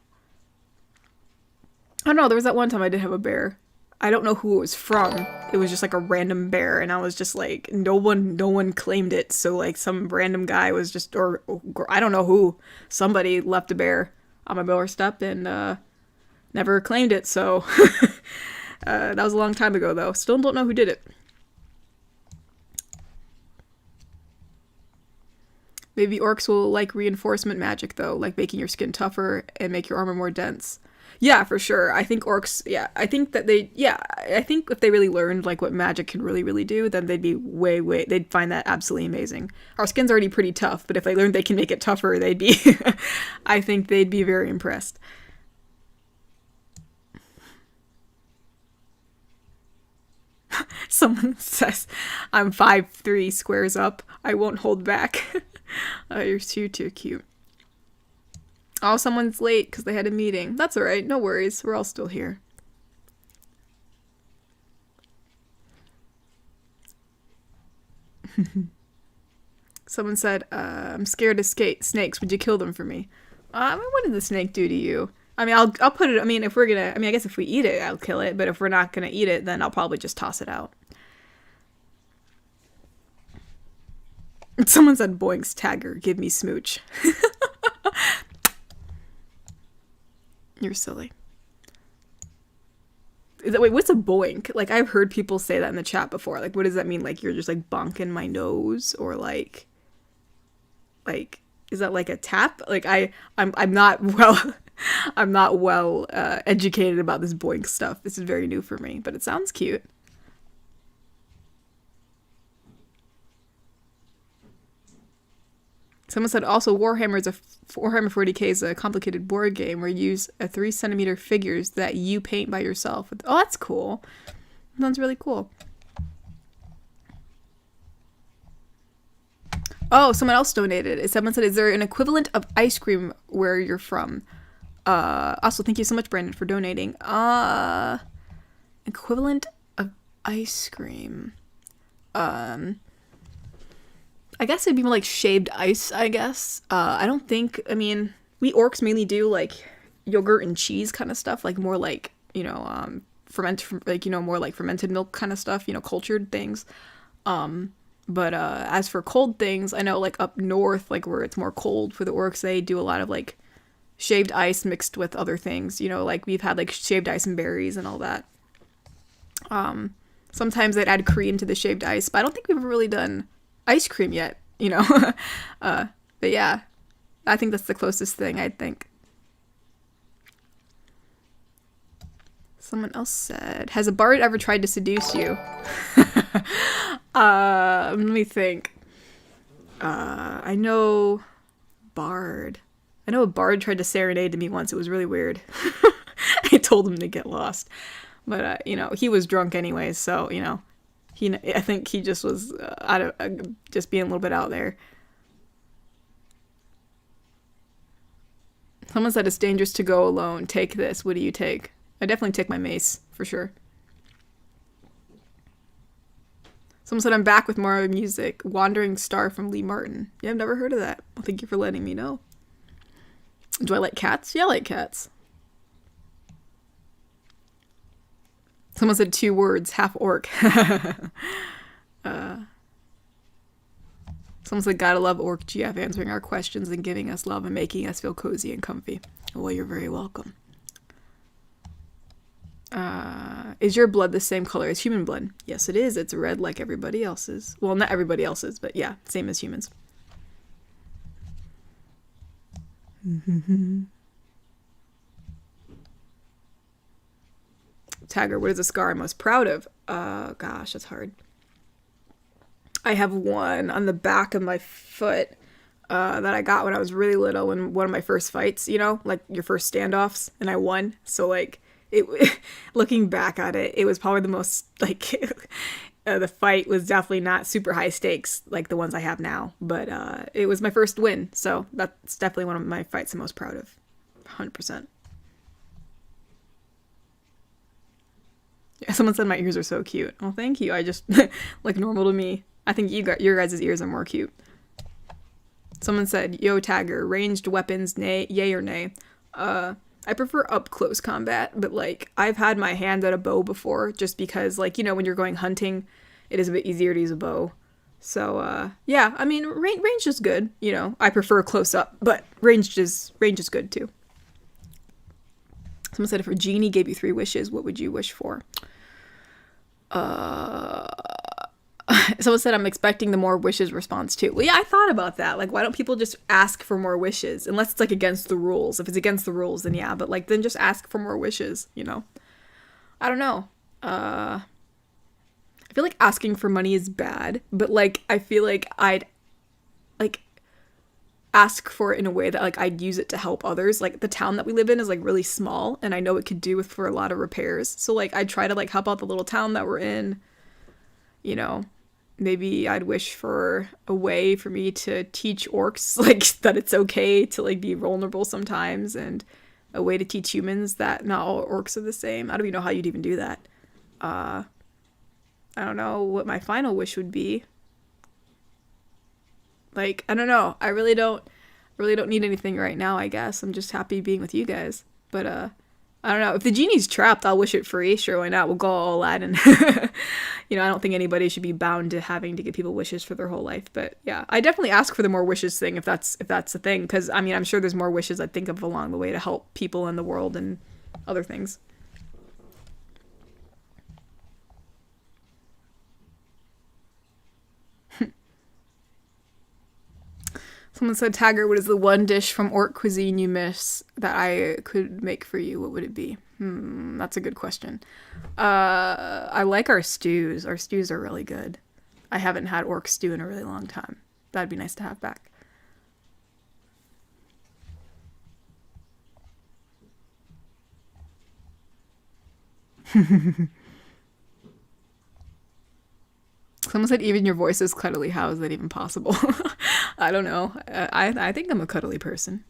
Speaker 1: I don't know. There was that one time I did have a bear. I don't know who it was from. It was just like a random bear, and I was just like, no one claimed it. So like some random guy was just, or I don't know who, somebody left a bear on my doorstep and never claimed it. So that was a long time ago though. Still don't know who did it. Maybe orcs will like reinforcement magic though, like making your skin tougher and make your armor more dense. Yeah, for sure. I think orcs, yeah, I think that I think if they really learned like what magic can really do, then they'd be they'd find that absolutely amazing. Our skin's already pretty tough, but if they learned they can make it tougher, they'd be, I think they'd be very impressed. Someone says, I'm 5'3" squares up. I won't hold back. You're too cute. Oh, someone's late because they had a meeting. That's alright, no worries. We're all still here. Someone said, I'm scared of snakes. Would you kill them for me? What did the snake do to you? I mean, I'll put it, I mean, if we're gonna, I mean, I guess if we eat it, I'll kill it. But if we're not gonna eat it, then I'll probably just toss it out. Someone said, boinks, tagger, give me smooch. You're silly. Wait, what's a boink? Like, I've heard people say that in the chat before. Like, what does that mean? Like, you're just, like, bonking my nose? Or, like, is that, like, a tap? Like, I'm not well... I'm not well educated about this boink stuff. This is very new for me, but it sounds cute. Someone said also Warhammer 40k is a complicated board game where you use 3-centimeter figures that you paint by yourself. Oh, that's cool. That sounds really cool. Oh, someone else donated. Someone said, is there an equivalent of ice cream where you're from? Also, thank you so much, Brandon, for donating. Equivalent of ice cream. I guess it'd be more like shaved ice, I guess. I don't think, I mean, we orcs mainly do like yogurt and cheese kind of stuff, like more like, you know, more like fermented milk kind of stuff, you know, cultured things. But as for cold things, I know like up north, like where it's more cold for the orcs, they do a lot of like shaved ice mixed with other things, you know, like we've had like shaved ice and berries and all that. Sometimes they'd add cream to the shaved ice, but I don't think we've ever really done ice cream yet, you know. But yeah, I think that's the closest thing, I think. Someone else said, has a bard ever tried to seduce you? Let me think. I know a bard tried to serenade to me once. It was really weird. I told him to get lost. But, you know, he was drunk anyways, so, you know, I think he just was just being a little bit out there. Someone said it's dangerous to go alone. Take this. What do you take? I definitely take my mace, for sure. Someone said I'm back with more music. Wandering Star from Lee Martin. Yeah, I've never heard of that. Well, thank you for letting me know. Do I like cats? Yeah, I like cats. Someone said 2 words, half orc. Someone said, gotta love Orc GF answering our questions and giving us love and making us feel cozy and comfy. Well, you're very welcome. Is your blood the same color as human blood? Yes, it is. It's red like everybody else's. Well, not everybody else's, but yeah, same as humans. Tagger, what is a scar I'm most proud of? Gosh, that's hard. I have one on the back of my foot that I got when I was really little in one of my first fights, you know, like your first standoffs, and I won. So, like, looking back at it, it was probably the most, like, the fight was definitely not super high stakes like the ones I have now, but it was my first win, so that's definitely one of my fights I'm most proud of. 100%. Someone said my ears are so cute. Oh, thank you. I just like normal to me. I think your guys' ears are more cute. Someone said, yo, Tagger, ranged weapons, yay or nay? I prefer up close combat, but like I've had my hand at a bow before just because like, you know, when you're going hunting, it is a bit easier to use a bow. So yeah, I mean range is good, you know. I prefer close up, but range is good too. Someone said if a genie gave you 3 wishes, what would you wish for? Someone said I'm expecting the more wishes response too. Well, yeah, I thought about that. Like, why don't people just ask for more wishes? Unless it's like against the rules. If it's against the rules, then yeah. But like, then just ask for more wishes. You know. I don't know. I feel like asking for money is bad, but like, I feel like I'd like ask for it in a way that like I'd use it to help others. Like the town that we live in is like really small, and I know it could do with for a lot of repairs. So like, I'd try to like help out the little town that we're in. You know, maybe I'd wish for a way for me to teach orcs, like, that it's okay to, like, be vulnerable sometimes, and a way to teach humans that not all orcs are the same. I don't even know how you'd even do that. I don't know what my final wish would be. Like, I don't know. I really don't need anything right now, I guess. I'm just happy being with you guys. But, I don't know. If the genie's trapped, I'll wish it free. Sure, why not? We'll go all Aladdin. You know, I don't think anybody should be bound to having to give people wishes for their whole life. But yeah, I definitely ask for the more wishes thing if that's the thing. Because, I mean, I'm sure there's more wishes I'd think of along the way to help people in the world and other things. Someone said, Taggart, what is the one dish from orc cuisine you miss that I could make for you? What would it be? That's a good question. I like our stews. Our stews are really good. I haven't had orc stew in a really long time. That'd be nice to have back. Someone said even your voice is cuddly. How is that even possible? I don't know. I think I'm a cuddly person.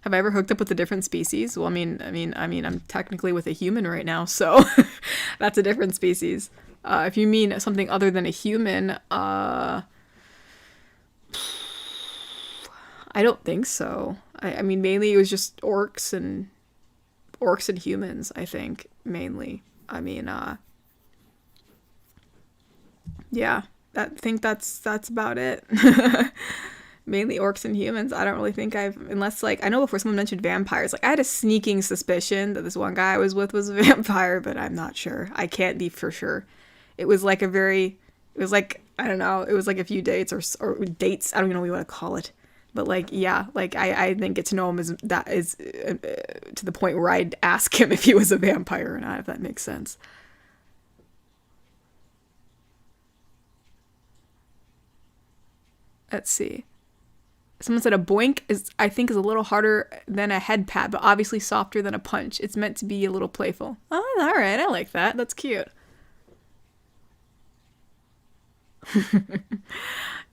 Speaker 1: Have I ever hooked up with a different species? Well, I mean, I'm technically with a human right now, so that's a different species. If you mean something other than a human, I don't think so. I mean, mainly it was just orcs and humans, I think, mainly. I mean, yeah, I think that's about it. Mainly orcs and humans. I don't really think unless like, I know before someone mentioned vampires, like I had a sneaking suspicion that this one guy I was with was a vampire, but I'm not sure. I can't be for sure. It was like I don't know, it was like a few dates or dates, I don't even know what you want to call it. But like, yeah, like I didn't get to know him to the point where I'd ask him if he was a vampire or not, if that makes sense. Let's see. Someone said a boink I think is a little harder than a head pat, but obviously softer than a punch. It's meant to be a little playful. Oh, all right. I like that. That's cute.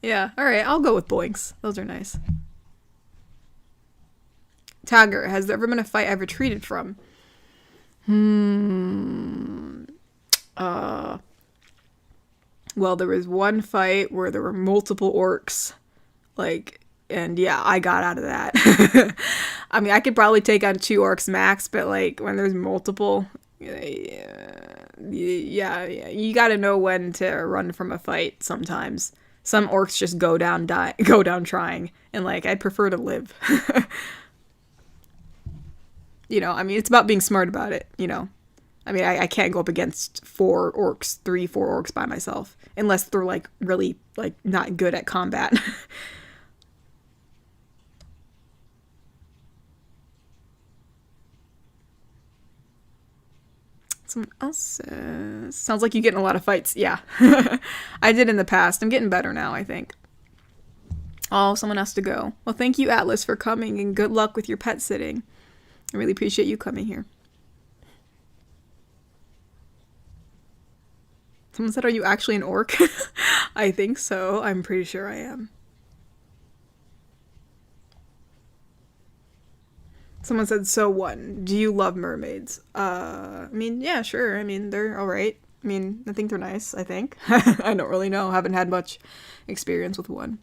Speaker 1: Yeah. All right. I'll go with boinks. Those are nice. Tagger, has there ever been a fight I've retreated from? Well, there was one fight where there were multiple orcs, like, and yeah, I got out of that. I mean, I could probably take on 2 orcs max, but like when there's multiple, yeah, you got to know when to run from a fight. Sometimes some orcs just go down trying, and like I prefer to live. You know, I mean, it's about being smart about it. You know, I mean, I can't go up against 4 orcs by myself unless they're like really like not good at combat. Someone else says, sounds like you get in a lot of fights. Yeah, I did in the past. I'm getting better now, I think. Oh, someone has to go. Well, thank you, Atlas, for coming, and good luck with your pet sitting. I really appreciate you coming here. Someone said, are you actually an orc? I think so. I'm pretty sure I am. Someone said, so what? Do you love mermaids? I mean, yeah, sure. I mean, they're alright. I mean, I think they're nice, I think. I don't really know. Haven't had much experience with one.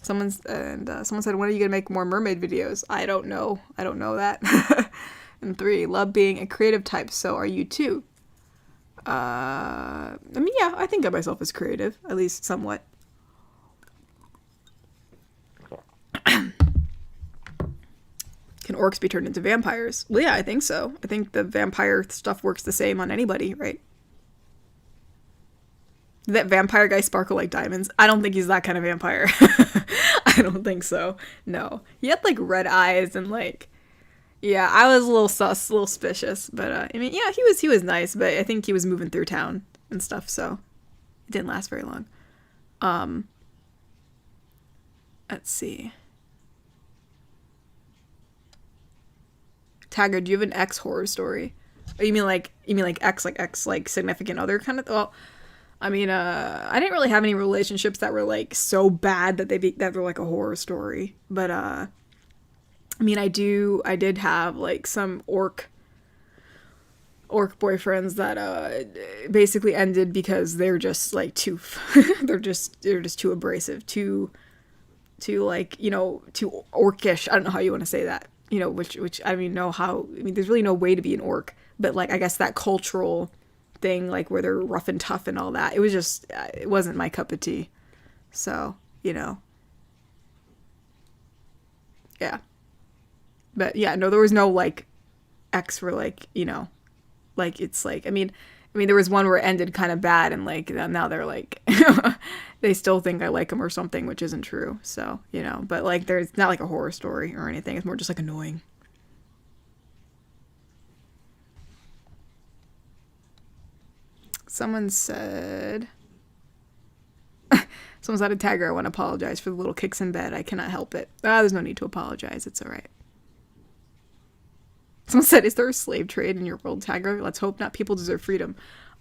Speaker 1: Someone said, when are you gonna make more mermaid videos? I don't know. I don't know that. And 3, love being a creative type. So are you too? I mean, yeah, I think of myself as creative, at least somewhat. Can orcs be turned into vampires? Well, yeah, I think so. I think the vampire stuff works the same on anybody, right? Did that vampire guy sparkle like diamonds? I don't think he's that kind of vampire. I don't think so. No. He had like red eyes and like, yeah, I was a little sus, a little suspicious, but I mean, yeah, he was nice, but I think he was moving through town and stuff, so it didn't last very long. Let's see. Tagger, do you have an ex horror story? Oh, you mean like ex like significant other kind of? Well, I mean, I didn't really have any relationships that were like so bad that that were like a horror story, but I mean, I did have like some orc boyfriends that basically ended because they're just like too they're just too abrasive, too like, you know, too orcish. I don't know how you want to say that, you know, which I don't even know how. I mean, there's really no way to be an orc, but like I guess that cultural thing, like where they're rough and tough and all that, it wasn't my cup of tea. So, you know, yeah. But yeah, no, there was no like ex were like, you know, like it's like, I mean there was one where it ended kind of bad and like now they're like they still think I like him or something, which isn't true. So, you know, but like there's not like a horror story or anything. It's more just like annoying. Someone said a Tagger, I want to apologize for the little kicks in bed. I cannot help it. There's no need to apologize. It's all right. Someone said, is there a slave trade in your world, Tagger? Let's hope not. People deserve freedom.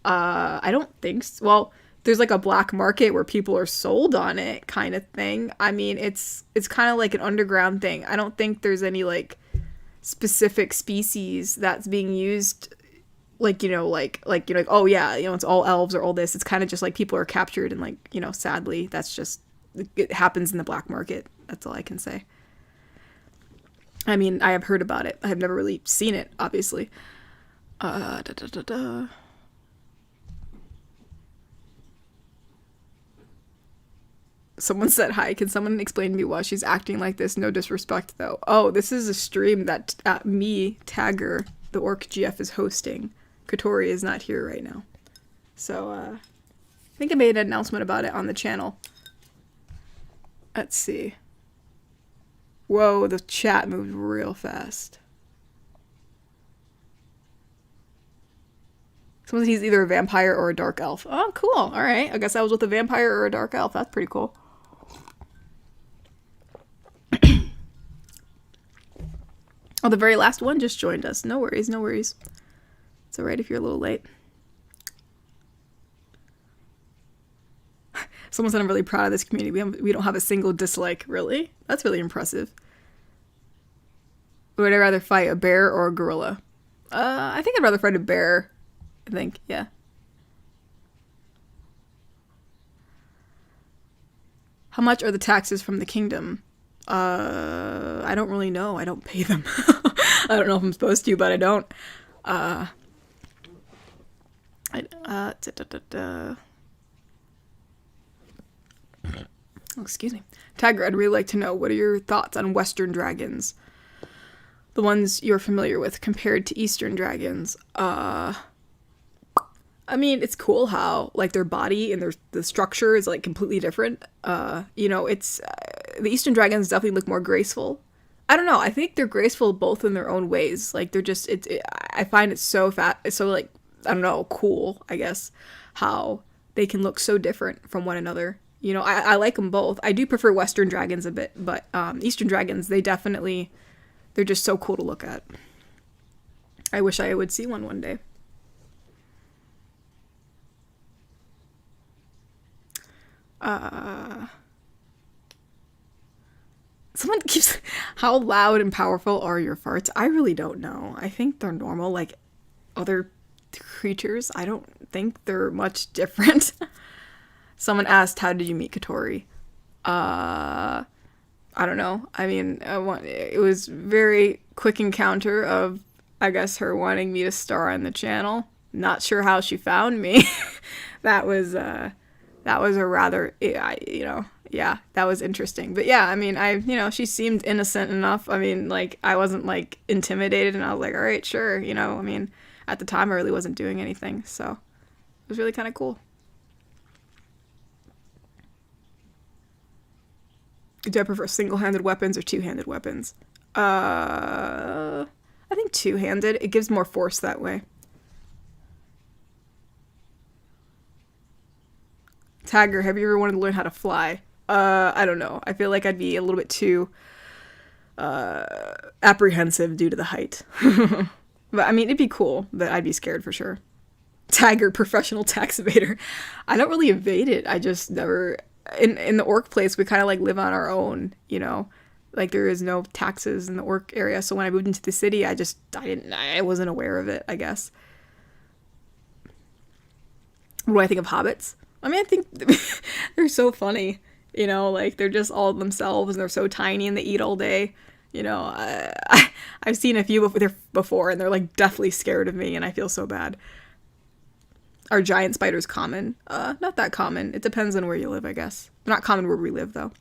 Speaker 1: I don't think so. Well, there's like a black market where people are sold on it kind of thing. I mean, it's kind of like an underground thing. I don't think there's any like specific species that's being used like, you know, like, you know, like, oh yeah, you know, it's all elves or all this. It's kind of just like people are captured and like, you know, sadly, that's just, it happens in the black market. That's all I can say. I mean, I have heard about it. I have never really seen it, obviously. Someone said, hi, can someone explain to me why she's acting like this? No disrespect, though. Oh, this is a stream that me, Tagger, the Orc GF is hosting. Katori is not here right now. So, I think I made an announcement about it on the channel. Let's see. Whoa, the chat moved real fast. Someone said he's either a vampire or a dark elf. Oh, cool. All right. I guess I was with a vampire or a dark elf. That's pretty cool. Oh, the very last one just joined us. No worries, no worries. It's all right if you're a little late. Someone said I'm really proud of this community. We don't have a single dislike. Really? That's really impressive. Would I rather fight a bear or a gorilla? I think I'd rather fight a bear. I think, yeah. How much are the taxes from the kingdom? I don't really know. I don't pay them. I don't know if I'm supposed to, but I don't. Oh, excuse me. Tagger, I'd really like to know, what are your thoughts on Western dragons? The ones you're familiar with compared to Eastern dragons. I mean, it's cool how, like, their body and the structure is, like, completely different. You know, it's, the Eastern dragons definitely look more graceful. I don't know, I think they're graceful both in their own ways. Like, they're just, I find it so it's so, like, I don't know, cool, I guess, how they can look so different from one another. You know, I like them both. I do prefer Western dragons a bit, but Eastern dragons, they're just so cool to look at. I wish I would see one day. Someone keeps, how loud and powerful are your farts? I really don't know. I think they're normal, like other creatures. I don't think they're much different. Someone asked, how did you meet Katori? I don't know. I mean, it was very quick encounter of, I guess, her wanting me to star on the channel. Not sure how she found me. that was a rather, yeah, that was interesting. But yeah, I mean, she seemed innocent enough. I mean, like, I wasn't, like, intimidated, and I was like, all right, sure, I mean, at the time, I really wasn't doing anything, so it was really kind of cool. Do I prefer single-handed weapons or two-handed weapons? I think two-handed. It gives more force that way. Tagger, have you ever wanted to learn how to fly? I don't know. I feel like I'd be a little bit too apprehensive due to the height. But I mean, it'd be cool, but I'd be scared for sure. Tagger, professional tax evader. I don't really evade it. I just never... In the orc place, we kind of like live on our own, Like there is no taxes in the orc area. So when I moved into the city, I wasn't aware of it, I guess. What do I think of hobbits? I mean, I think they're so funny, like they're just all themselves and they're so tiny and they eat all day. I've seen a few before and they're like deathly scared of me and I feel so bad. Are giant spiders common? Not that common. It depends on where you live, I guess. They're not common where we live, though.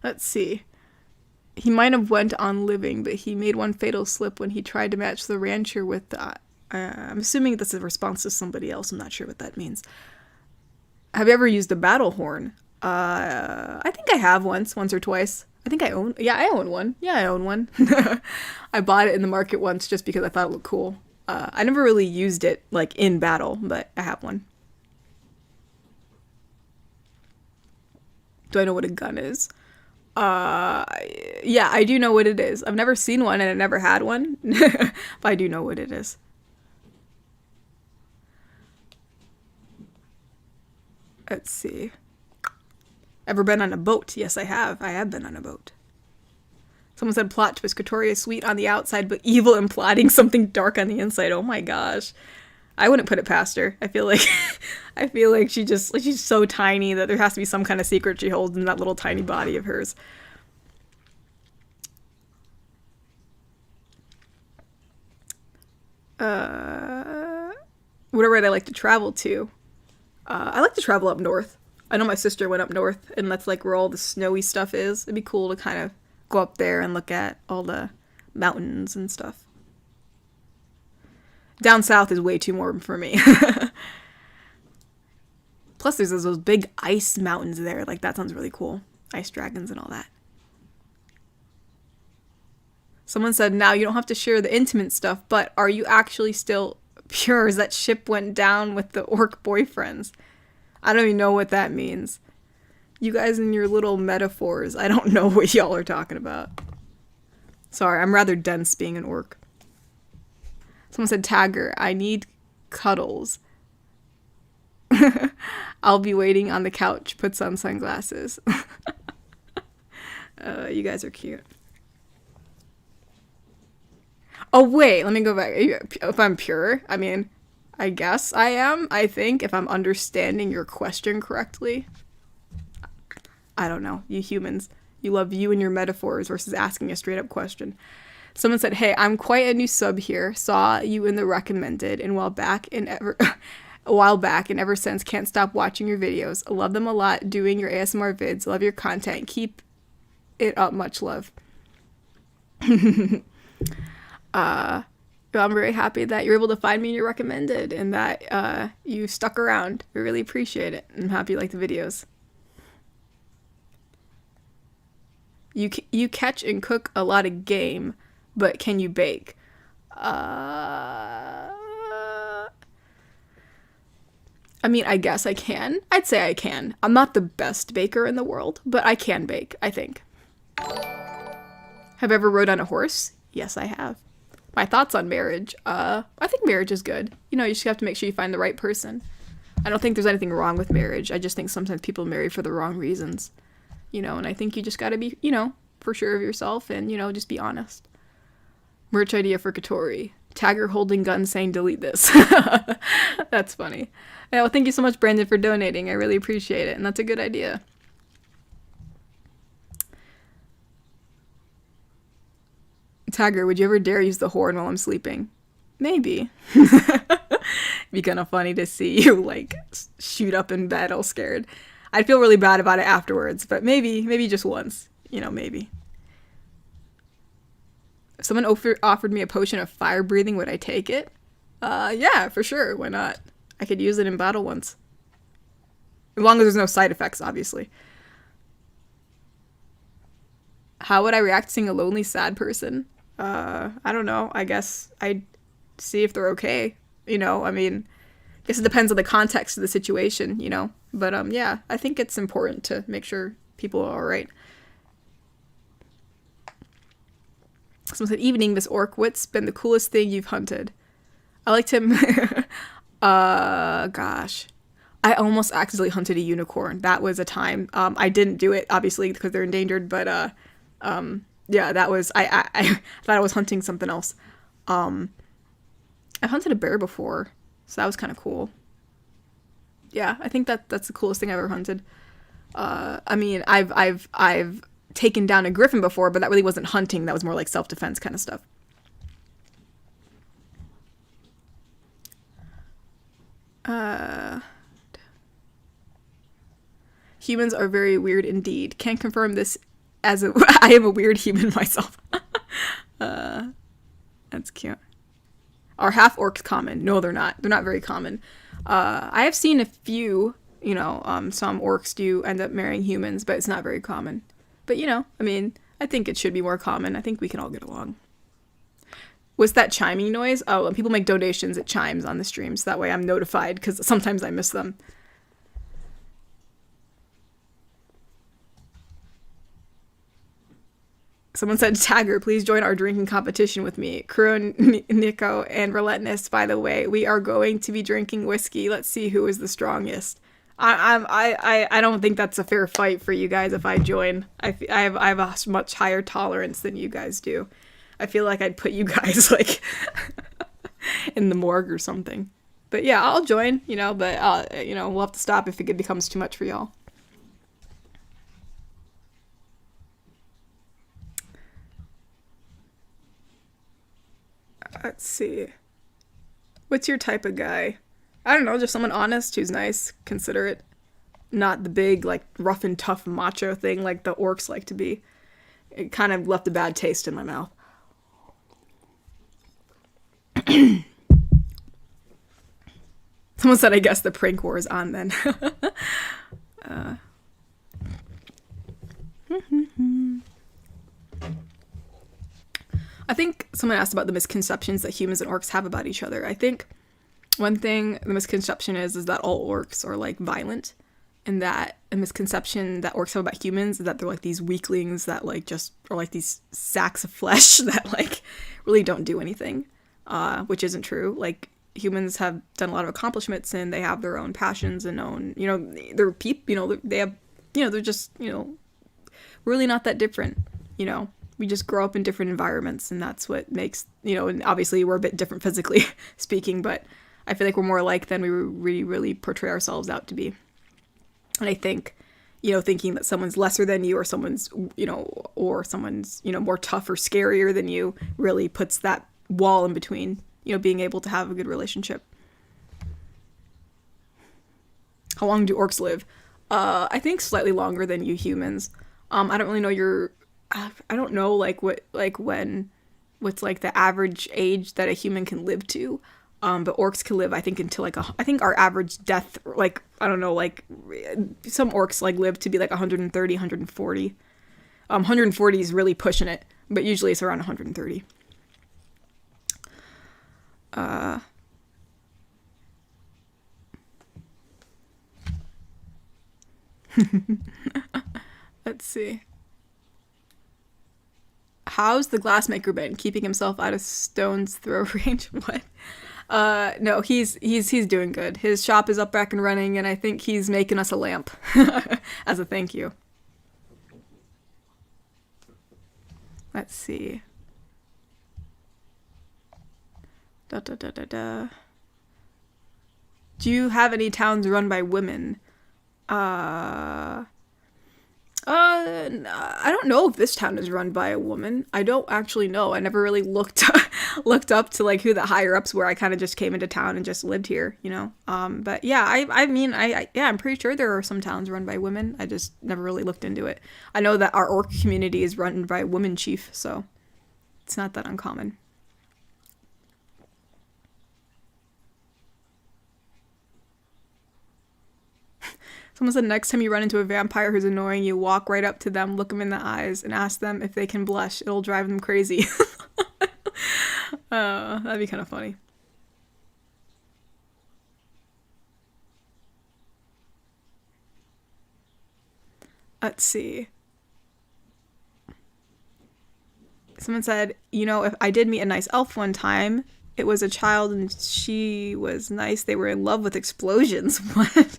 Speaker 1: Let's see. He might have went on living, but he made one fatal slip when he tried to match the rancher with the... I'm assuming that's a response to somebody else. I'm not sure what that means. Have you ever used a battle horn? I think I have once or twice. I think I own... Yeah, I own one. Yeah, I own one. I bought it in the market once just because I thought it looked cool. I never really used it, like, in battle, but I have one. Do I know what a gun is? Yeah, I do know what it is. I've never seen one and I never had one, but I do know what it is. Let's see. Ever been on a boat? Yes, I have. I have been on a boat. Someone said plot twist. Katoria sweet on the outside, but evil and plotting something dark on the inside. Oh my gosh. I wouldn't put it past her. I feel like she's so tiny that there has to be some kind of secret she holds in that little tiny body of hers. Whatever I like to travel to. I like to travel up north. I know my sister went up north, and that's like where all the snowy stuff is. It'd be cool to kind of go up there and look at all the mountains and stuff. Down south is way too warm for me. Plus, there's those big ice mountains there. Like, that sounds really cool. Ice dragons and all that. Someone said, now you don't have to share the intimate stuff, but are you actually still pure as that ship went down with the orc boyfriends? I don't even know what that means. You guys and your little metaphors. I don't know what y'all are talking about. Sorry, I'm rather dense being an orc. Someone said, Tagger, I need cuddles. I'll be waiting on the couch. Puts on sunglasses. You guys are cute. Oh, wait, let me go back. If I'm pure, I mean, I guess I am, I think, if I'm understanding your question correctly. I don't know. You humans. You love you and your metaphors versus asking a straight-up question. Someone said, hey, I'm quite a new sub here. Saw you in the recommended and a while back and ever since can't stop watching your videos. I love them a lot, doing your ASMR vids. Love your content. Keep it up. Much love. I'm very happy that you're able to find me in your recommended and that you stuck around. I really appreciate it. I'm happy you like the videos. You catch and cook a lot of game, but can you bake? I mean, I guess I can. I'd say I can. I'm not the best baker in the world, but I can bake, I think. Have I ever rode on a horse? Yes, I have. My thoughts on marriage. I think marriage is good. You just have to make sure you find the right person. I don't think there's anything wrong with marriage. I just think sometimes people marry for the wrong reasons. And I think you just gotta be, for sure of yourself and, just be honest. Merch idea for Katori. Tagger holding gun saying delete this. That's funny. Yeah, well, thank you so much, Brandon, for donating. I really appreciate it, and that's a good idea. Tagger, would you ever dare use the horn while I'm sleeping? Maybe. Be kind of funny to see you, like, shoot up in bed all scared. I'd feel really bad about it afterwards, but maybe just once. You know, maybe. If someone offered me a potion of fire breathing, would I take it? Yeah, for sure. Why not? I could use it in battle once. As long as there's no side effects, obviously. How would I react to seeing a lonely, sad person? I don't know. I guess I'd see if they're okay. You know, I mean, I guess it depends on the context of the situation, you know. But, yeah, I think it's important to make sure people are alright. Someone said, evening, Miss Orc. What's been the coolest thing you've hunted? I liked him. Gosh. I almost accidentally hunted a unicorn. That was a time. I didn't do it, obviously, because they're endangered, but, yeah, that was, I thought I was hunting something else. I've hunted a bear before, so that was kind of cool. Yeah, I think that's the coolest thing I've ever hunted. I mean, I've taken down a griffin before, but that really wasn't hunting. That was more like self-defense kind of stuff. Humans are very weird indeed. Can't confirm this as I am a weird human myself. That's cute. Are half orcs common? No, they're not. They're not very common. I have seen a few, you know, some orcs do end up marrying humans, but it's not very common. But, you know, I mean, I think it should be more common. I think we can all get along. What's that chiming noise? Oh, and people make donations, it chimes on the stream, so that way I'm notified, because sometimes I miss them. Someone said, Tagger, please join our drinking competition with me. Kuro, Nico, and Relentless, by the way. We are going to be drinking whiskey. Let's see who is the strongest. I don't think that's a fair fight for you guys if I join. I have a much higher tolerance than you guys do. I feel like I'd put you guys, like, in the morgue or something. But yeah, I'll join, you know, but, you know, we'll have to stop if it becomes too much for y'all. Let's see. What's your type of guy? I don't know, just someone honest who's nice, considerate. Not the big, like, rough and tough macho thing like the orcs like to be. It kind of left a bad taste in my mouth. Someone said, I guess the prank war is on then. I think someone asked about the misconceptions that humans and orcs have about each other. I think one thing, the misconception is that all orcs are, like, violent. And that a misconception that orcs have about humans is that they're, like, these weaklings that, like, just are, like, these sacks of flesh that, like, really don't do anything. Which isn't true. Like, humans have done a lot of accomplishments and they have their own passions and own, you know, they're people, you know, they have, you know, they're just, you know, really not that different, you know. We just grow up in different environments, and that's what makes, you know, and obviously we're a bit different physically speaking, but I feel like we're more alike than we really portray ourselves out to be. And I think, you know, thinking that someone's lesser than you or someone's, you know, or someone's, you know, more tough or scarier than you really puts that wall in between, you know, being able to have a good relationship. How long do orcs live? I think slightly longer than you humans. I don't really know I don't know, like, what's like the average age that a human can live to. But orcs can live, I think, until, like, I think our average death, like, I don't know, like, some orcs, like, live to be, like, 130, 140. 140 is really pushing it, but usually it's around 130. Let's see. How's the glassmaker been? Keeping himself out of stone's throw range? What? No, he's doing good. His shop is up, back and running, and I think he's making us a lamp as a thank you. Let's see. Da, da, da, da, da. Do you have any towns run by women? I don't know if this town is run by a woman. I don't actually know. I never really looked looked up to like who the higher ups were. I kind of just came into town and just lived here, you know. But yeah, I mean, yeah, I'm pretty sure there are some towns run by women. I just never really looked into it. I know that our orc community is run by a woman chief, so it's not that uncommon. Someone said next time you run into a vampire who's annoying you, walk right up to them, look them in the eyes, and ask them if they can blush. It'll drive them crazy. That'd be kind of funny. Let's see. Someone said, you know, if I did meet a nice elf one time, it was a child and she was nice. They were in love with explosions. What?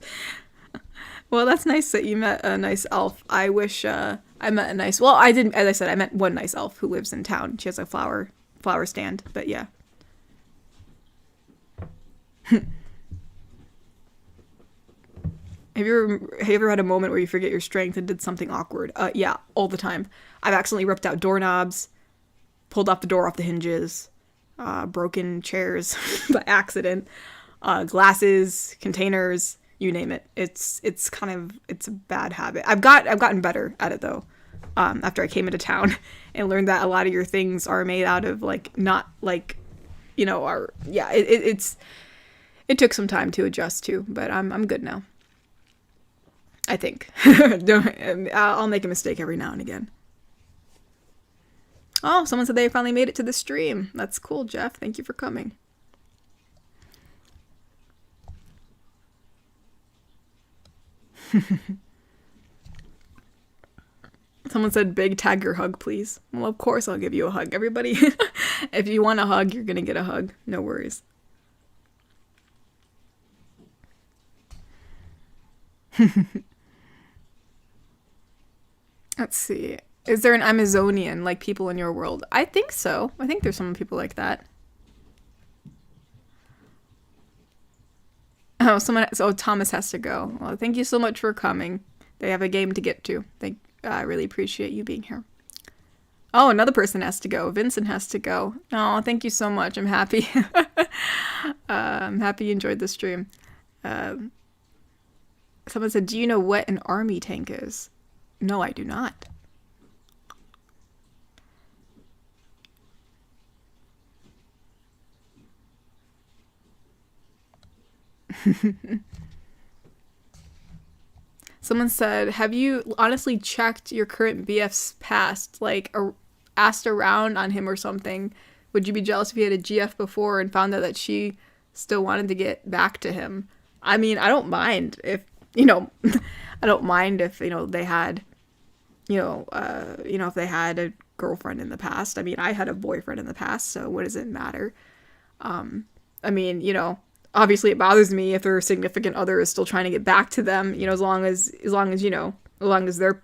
Speaker 1: Well, that's nice that you met a nice elf. I wish I met a nice... Well, I didn't... As I said, I met one nice elf who lives in town. She has a flower stand. But yeah. Have you ever had a moment where you forget your strength and did something awkward? Yeah, all the time. I've accidentally ripped out doorknobs, pulled off the door off the hinges, broken chairs by accident, glasses, containers... You name it. It's a bad habit. I've gotten better at it though. After I came into town and learned that a lot of your things are made out of like not like, you know, it took some time to adjust to, but I'm good now. I think. I'll make a mistake every now and again. Oh, someone said they finally made it to the stream. That's cool, Jeff. Thank you for coming. Someone said, big tag your hug, please. Well, of course I'll give you a hug. Everybody, if you want a hug, you're gonna get a hug. No worries. Let's see. Is there an Amazonian like people in your world? I think so. I think there's some people like that. Oh, Thomas has to go. Well, thank you so much for coming. They have a game to get to. I really appreciate you being here. Oh, another person has to go. Vincent has to go. Oh, thank you so much. I'm happy. I'm happy you enjoyed the stream. Someone said, do you know what an army tank is? No, I do not. Someone said, have you honestly checked your current BF's past? Like, asked around on him or something? Would you be jealous if he had a GF before and found out that she still wanted to get back to him? I mean, I don't mind if, you know, I don't mind if, you know, they had, if they had a girlfriend in the past. I mean, I had a boyfriend in the past, so what does it matter? I mean, you know, obviously it bothers me if their significant other is still trying to get back to them, you know, as long as they're,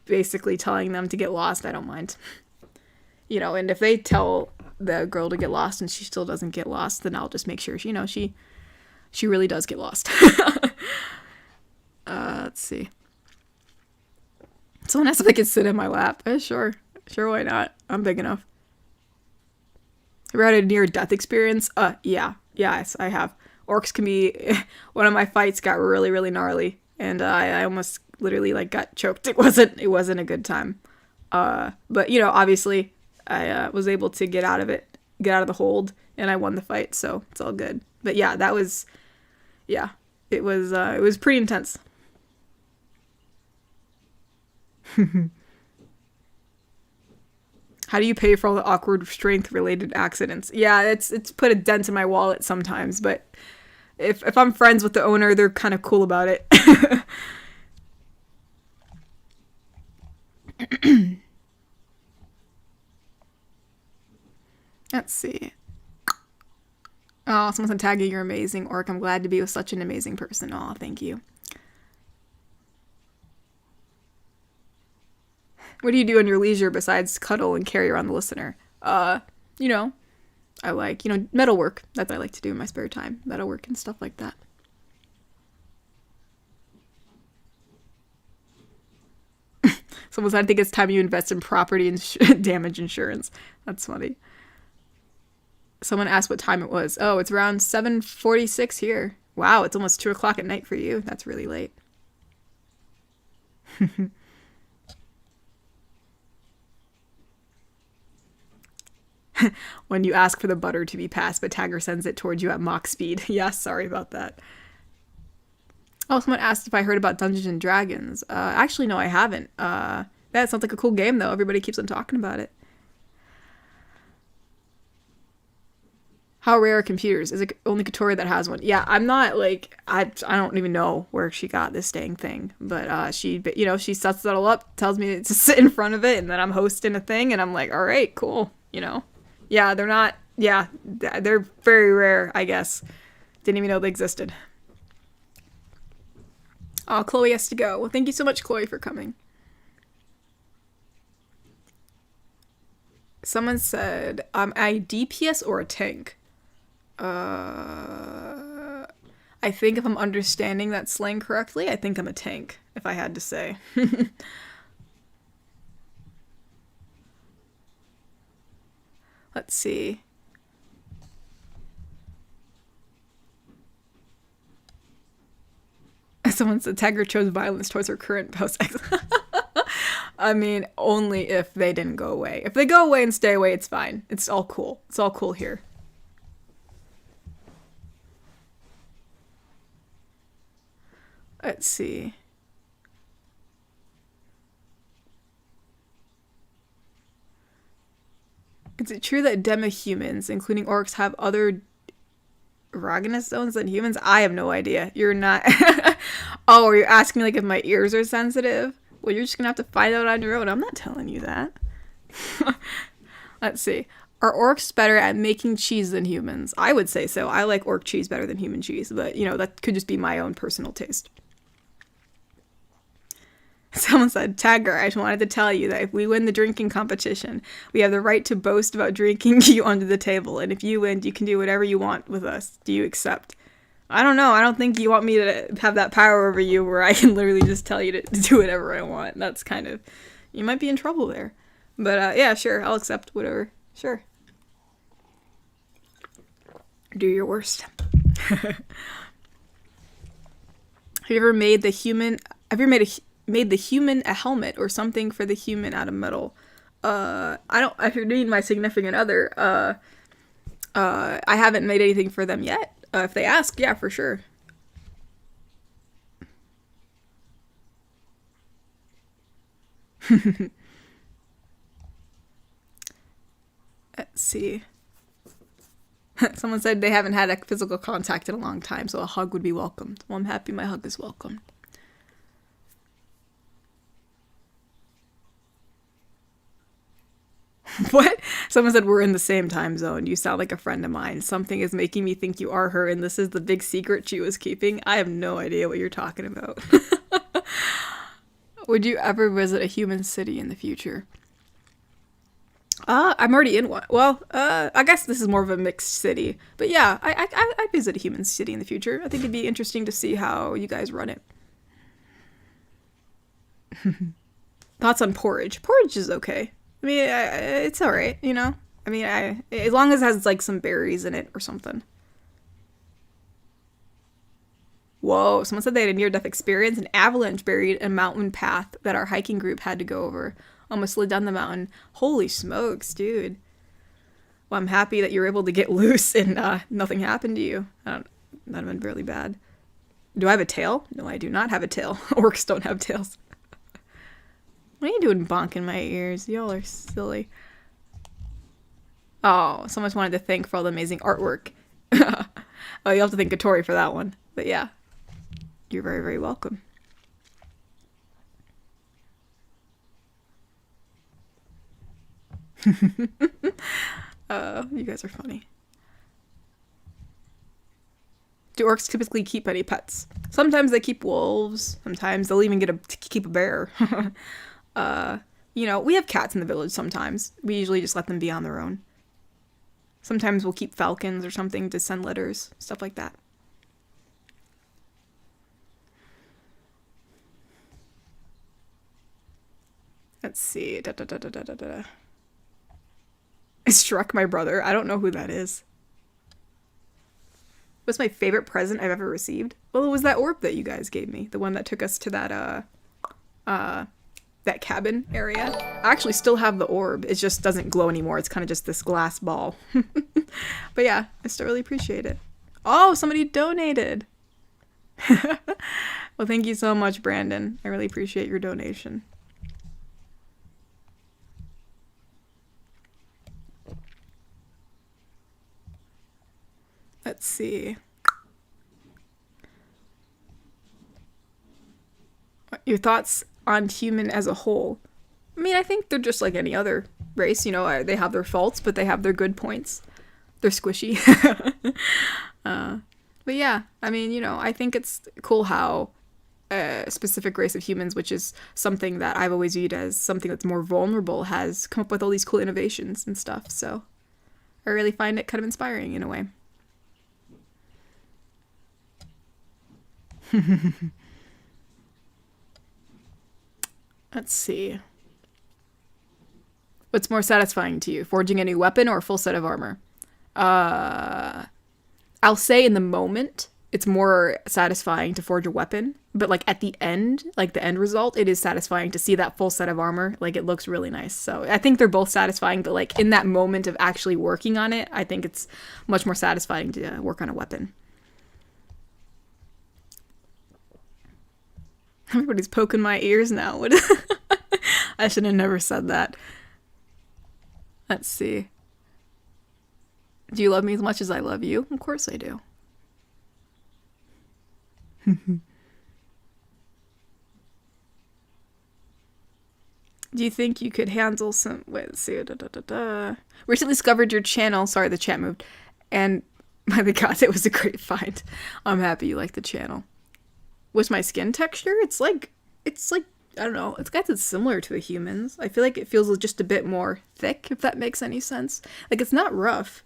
Speaker 1: basically telling them to get lost, I don't mind. You know, and if they tell the girl to get lost and she still doesn't get lost, then I'll just make sure, she really does get lost. Let's see. Someone asked if I could sit in my lap. Sure, why not? I'm big enough. Have you had a near-death experience? Yes, I have. Orcs can be... One of my fights got really, really gnarly, and I almost literally, got choked. It wasn't a good time. But, obviously, I was able to get out of the hold, and I won the fight, so it's all good. But yeah, it was pretty intense. How do you pay for all the awkward strength-related accidents? Yeah, it's put a dent in my wallet sometimes, but if I'm friends with the owner, they're kind of cool about it. Let's see. Oh, someone said, Taggy, you're amazing. Orc, I'm glad to be with such an amazing person. Oh, thank you. What do you do in your leisure besides cuddle and carry around the listener? I like, you know, metalwork. That's what I like to do in my spare time. Metalwork and stuff like that. Someone said, I think it's time you invest in property and damage insurance. That's funny. Someone asked what time it was. Oh, it's around 7:46 here. Wow, it's almost 2 o'clock at night for you. That's really late. When you ask for the butter to be passed, but Tagger sends it towards you at Mach speed. Yeah, sorry about that. Oh, someone asked if I heard about Dungeons and Dragons. Actually, no, I haven't. That sounds like a cool game, though. Everybody keeps on talking about it. How rare are computers? Is it only Katori that has one? Yeah, I'm not, like, I don't even know where she got this dang thing. But she, you know, she sets it all up, tells me to sit in front of it, and then I'm hosting a thing, and I'm like, all right, cool, you know? Yeah, they're not, yeah, they're very rare, I guess. Didn't even know they existed. Oh, Chloe has to go. Well, thank you so much, Chloe, for coming. Someone said, a DPS or a tank? I think if I'm understanding that slang correctly, I think I'm a tank, if I had to say. Let's see. Someone said Tagger chose violence towards her current post-ex. I mean, only if they didn't go away. If they go away and stay away, it's fine. It's all cool. It's all cool here. Let's see. Is it true that demi-humans, including orcs, have other erogenous zones than humans? I have no idea. You're not... Oh, are you asking me like if my ears are sensitive? Well, you're just gonna have to find out on your own. I'm not telling you that. Let's see. Are orcs better at making cheese than humans? I would say so. I like orc cheese better than human cheese, but, you know, that could just be my own personal taste. Someone said, Tagger, I just wanted to tell you that if we win the drinking competition, we have the right to boast about drinking you under the table, and if you win, you can do whatever you want with us. Do you accept? I don't know. I don't think you want me to have that power over you where I can literally just tell you to do whatever I want. That's kind of... You might be in trouble there. But, yeah, sure. I'll accept whatever. Sure. Do your worst. Have you ever made the human... Have you ever made the human a helmet or something for the human out of metal? I don't... If you're doing my significant other, I haven't made anything for them yet. If they ask, yeah, for sure. Let's see. Someone said they haven't had a physical contact in a long time, so a hug would be welcomed. Well, I'm happy my hug is welcomed. What? Someone said we're in the same time zone. You sound like a friend of mine. Something is making me think you are her, and this is the big secret she was keeping. I have no idea what you're talking about. Would you ever visit a human city in the future? I'm already in one. Well, I guess this is more of a mixed city. But yeah, I'd visit a human city in the future. I think it'd be interesting to see how you guys run it. Thoughts on porridge? Porridge is okay. I mean, it's alright, you know? I mean, as long as it has, like, some berries in it or something. Whoa, someone said they had a near-death experience. An avalanche buried a mountain path that our hiking group had to go over. Almost slid down the mountain. Holy smokes, dude. Well, I'm happy that you were able to get loose and nothing happened to you. That'd have been really bad. Do I have a tail? No, I do not have a tail. Orcs don't have tails. What are you doing bonking my ears? Y'all are silly. Oh, someone wanted to thank for all the amazing artwork. Oh, you'll have to thank Katori for that one. But yeah, you're very, very welcome. You guys are funny. Do orcs typically keep any pets? Sometimes they keep wolves. Sometimes they'll even keep a bear. You know, we have cats in the village sometimes. We usually just let them be on their own. Sometimes we'll keep falcons or something to send letters, stuff like that. Let's see. I struck my brother. I don't know who that is. What's my favorite present I've ever received? Well, it was that orb that you guys gave me. The one that took us to that cabin area. I actually still have the orb. It just doesn't glow anymore. It's kind of just this glass ball. But yeah, I still really appreciate it. Oh, somebody donated. Well, thank you so much, Brandon. I really appreciate your donation. Let's see. Your thoughts on human as a whole? I mean, I think they're just like any other race. You know, they have their faults, but they have their good points. They're squishy. But yeah, I mean, you know, I think it's cool how a specific race of humans, which is something that I've always viewed as something that's more vulnerable, has come up with all these cool innovations and stuff. So I really find it kind of inspiring in a way. Let's see. What's more satisfying to you, forging a new weapon or a full set of armor? I'll say in the moment, it's more satisfying to forge a weapon, but like at the end, like the end result, it is satisfying to see that full set of armor. Like it looks really nice. So I think they're both satisfying, but like in that moment of actually working on it, I think it's much more satisfying to work on a weapon. Everybody's poking my ears now. What? I should have never said that. Let's see. Do you love me as much as I love you? Of course I do. Do you think you could handle some... Wait, let's see. Recently discovered your channel. Sorry, the chat moved. And by the gods, it was a great find. I'm happy you like the channel. What's my skin texture? It's like, I don't know. It's got it's similar to a human's. I feel like it feels just a bit more thick, if that makes any sense. Like, it's not rough.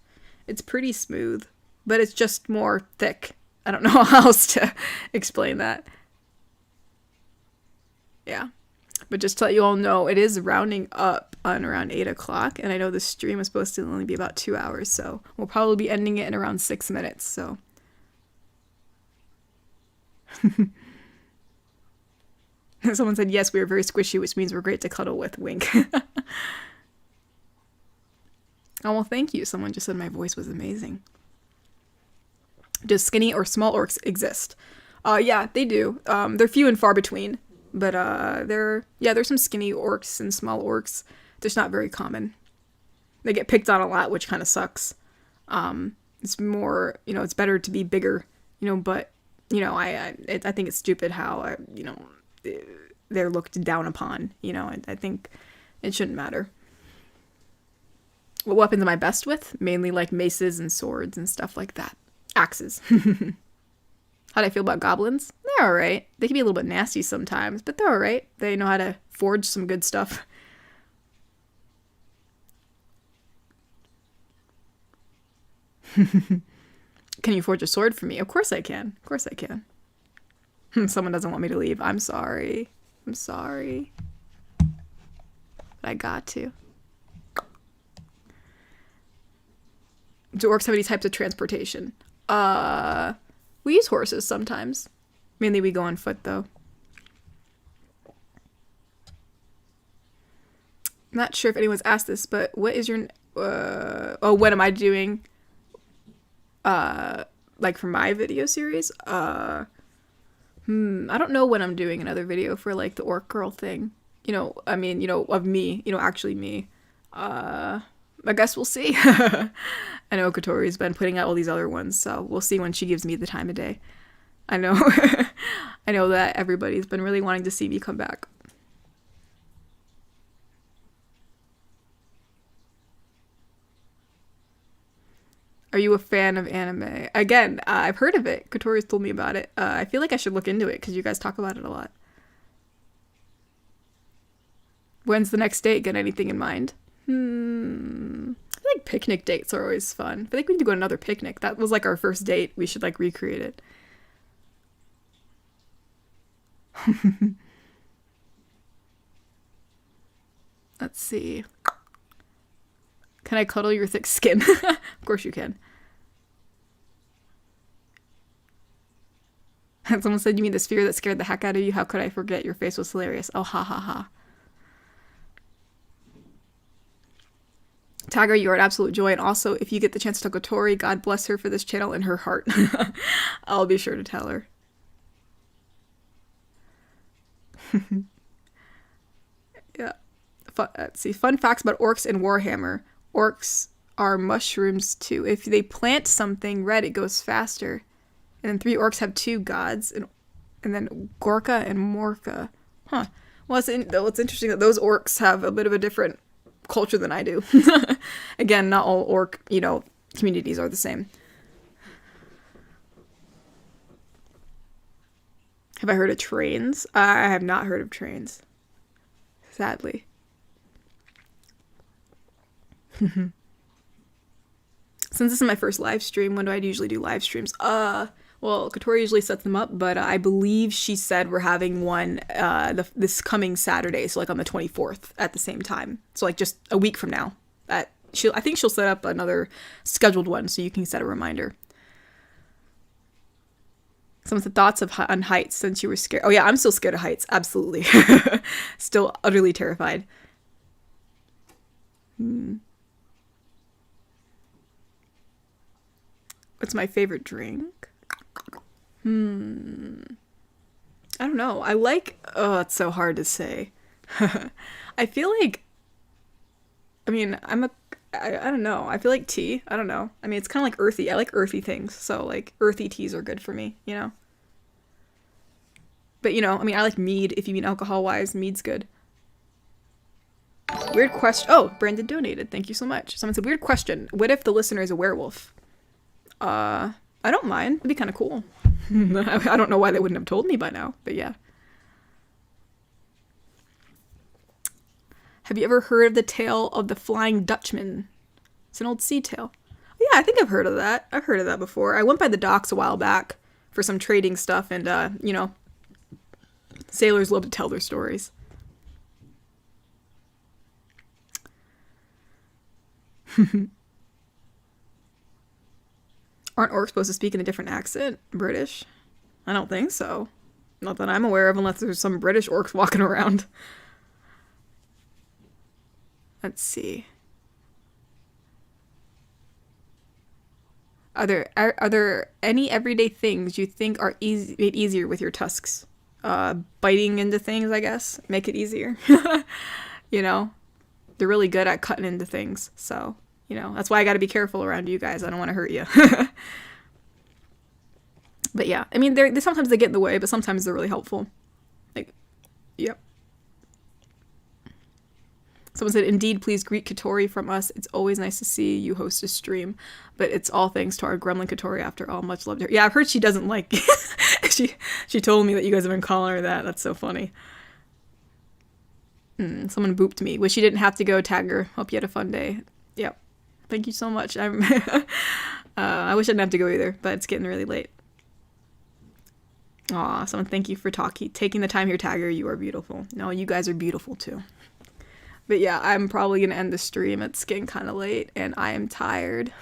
Speaker 1: It's pretty smooth, but it's just more thick. I don't know how else to explain that. Yeah. But just to let you all know, it is rounding up on around 8 o'clock, and I know the stream is supposed to only be about 2 hours, so we'll probably be ending it in around 6 minutes, so... Someone said, yes, we are very squishy, which means we're great to cuddle with. Wink. Oh, well, thank you. Someone just said my voice was amazing. Does skinny or small orcs exist? Yeah, they do. They're few and far between. But there's some skinny orcs and small orcs. They're just not very common. They get picked on a lot, which kind of sucks. It's more, it's better to be bigger, but... I think it's stupid how, they're looked down upon, I think it shouldn't matter. What weapons am I best with? Mainly like maces and swords and stuff like that. Axes. How do I feel about goblins? They're alright. They can be a little bit nasty sometimes, but they're alright. They know how to forge some good stuff. Can you forge a sword for me? Of course I can. Of course I can. Someone doesn't want me to leave. I'm sorry. I'm sorry. But I got to. Do orcs have any types of transportation? We use horses sometimes. Mainly we go on foot, though. I'm not sure if anyone's asked this, but what is your... what am I doing... like for my video series, I don't know when I'm doing another video for like the orc girl thing, of me, actually me, I guess we'll see. I know Kotori's been putting out all these other ones, so we'll see when she gives me the time of day. I know, I know that everybody's been really wanting to see me come back. Are you a fan of anime? Again, I've heard of it. Kotori's told me about it. I feel like I should look into it because you guys talk about it a lot. When's the next date? Got anything in mind? I feel like picnic dates are always fun. I feel like we need to go to another picnic. That was like our first date. We should like recreate it. Let's see. Can I cuddle your thick skin? Of course you can. Someone said, you mean the sphere that scared the heck out of you? How could I forget? Your face was hilarious. Oh, ha ha ha. Tagger, you are an absolute joy. And also, if you get the chance to talk to Tori, God bless her for this channel in her heart. I'll be sure to tell her. Yeah. Let's see. Fun facts about orcs and Warhammer. Orcs are mushrooms too. If they plant something red, it goes faster. And then 3 orcs have 2 gods, and then Gorka and Morka. Huh. Well, it's interesting that those orcs have a bit of a different culture than I do. Again, not all orc, communities are the same. Have I heard of trains? I have not heard of trains. Sadly. Since this is my first live stream, when do I usually do live streams? Well, Katori usually sets them up, but I believe she said we're having one this coming Saturday, so like on the 24th at the same time. So like just a week from now. I think she'll set up another scheduled one, so you can set a reminder. Some of the thoughts on heights since you were scared. Oh yeah, I'm still scared of heights. Absolutely. Still utterly terrified. What's my favorite drink? I don't know. It's so hard to say. I feel like, I don't know. I feel like tea. I don't know. I mean, it's kind of like earthy. I like earthy things. So like earthy teas are good for me, But I like mead. If you mean alcohol wise, mead's good. Weird question. Oh, Brandon donated. Thank you so much. Someone said, weird question. What if the listener is a werewolf? I don't mind. It'd be kind of cool. I don't know why they wouldn't have told me by now, but yeah. Have you ever heard of the tale of the Flying Dutchman? It's an old sea tale. Yeah, I think I've heard of that. I've heard of that before. I went by the docks a while back for some trading stuff, and, sailors love to tell their stories. Aren't orcs supposed to speak in a different accent? British? I don't think so. Not that I'm aware of, unless there's some British orcs walking around. Let's see. Are there any everyday things you think are made easier with your tusks? Biting into things, I guess. Make it easier. They're really good at cutting into things, so... that's why I gotta be careful around you guys. I don't want to hurt you. But yeah, I mean, they sometimes they get in the way, but sometimes they're really helpful. Like, yep. Someone said, indeed, please greet Katori from us. It's always nice to see you host a stream, but it's all thanks to our gremlin Katori after all. Much love to her. Yeah, I've heard she doesn't like... she told me that you guys have been calling her that. That's so funny. Someone booped me. Wish you didn't have to go, Tagger. Hope you had a fun day. Yep. Thank you so much. I wish I didn't have to go either, but it's getting really late. Aw, someone thank you for taking the time here, Tagger. You are beautiful. No, you guys are beautiful too. But yeah, I'm probably going to end the stream. It's getting kind of late, and I am tired.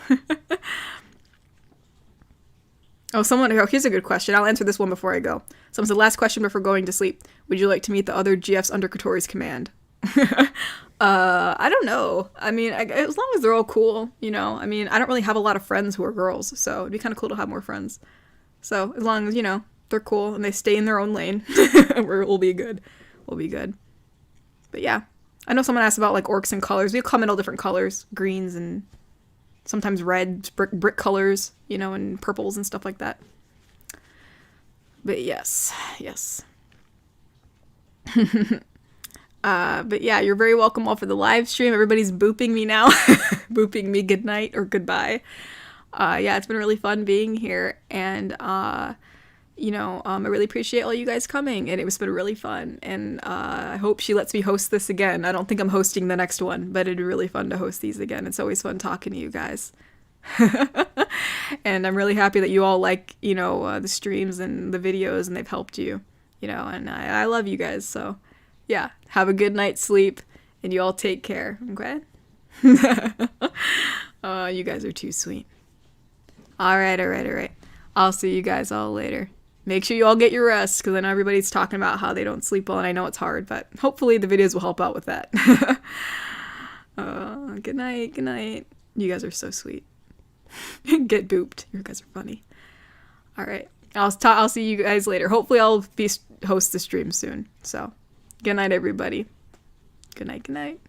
Speaker 1: Here's a good question. I'll answer this one before I go. Someone said, last question before going to sleep. Would you like to meet the other GFs under Katori's command? I don't know. I mean, as long as they're all cool, I mean, I don't really have a lot of friends who are girls, so it'd be kind of cool to have more friends. So as long as, they're cool and they stay in their own lane, we'll be good. We'll be good. But yeah, I know someone asked about like orcs and colors. We come in all different colors, greens and sometimes red, brick colors, and purples and stuff like that. But yes. But yeah, you're very welcome all for the live stream. Everybody's booping me now. Booping me goodnight or goodbye. Yeah, it's been really fun being here. And you know, I really appreciate all you guys coming, and it was been really fun. And I hope she lets me host this again. I don't think I'm hosting the next one, but it'd be really fun to host these again. It's always fun talking to you guys. And I'm really happy that you all like, you know, the streams and the videos, and they've helped you, you know, and I love you guys. So yeah, have a good night's sleep, and you all take care, okay? You guys are too sweet. All right. I'll see you guys all later. Make sure you all get your rest, because I know everybody's talking about how they don't sleep well, and I know it's hard, but hopefully the videos will help out with that. Good night. You guys are so sweet. Get booped. You guys are funny. All right. I'll see you guys later. Hopefully I'll host the stream soon. So, good night, everybody. Good night.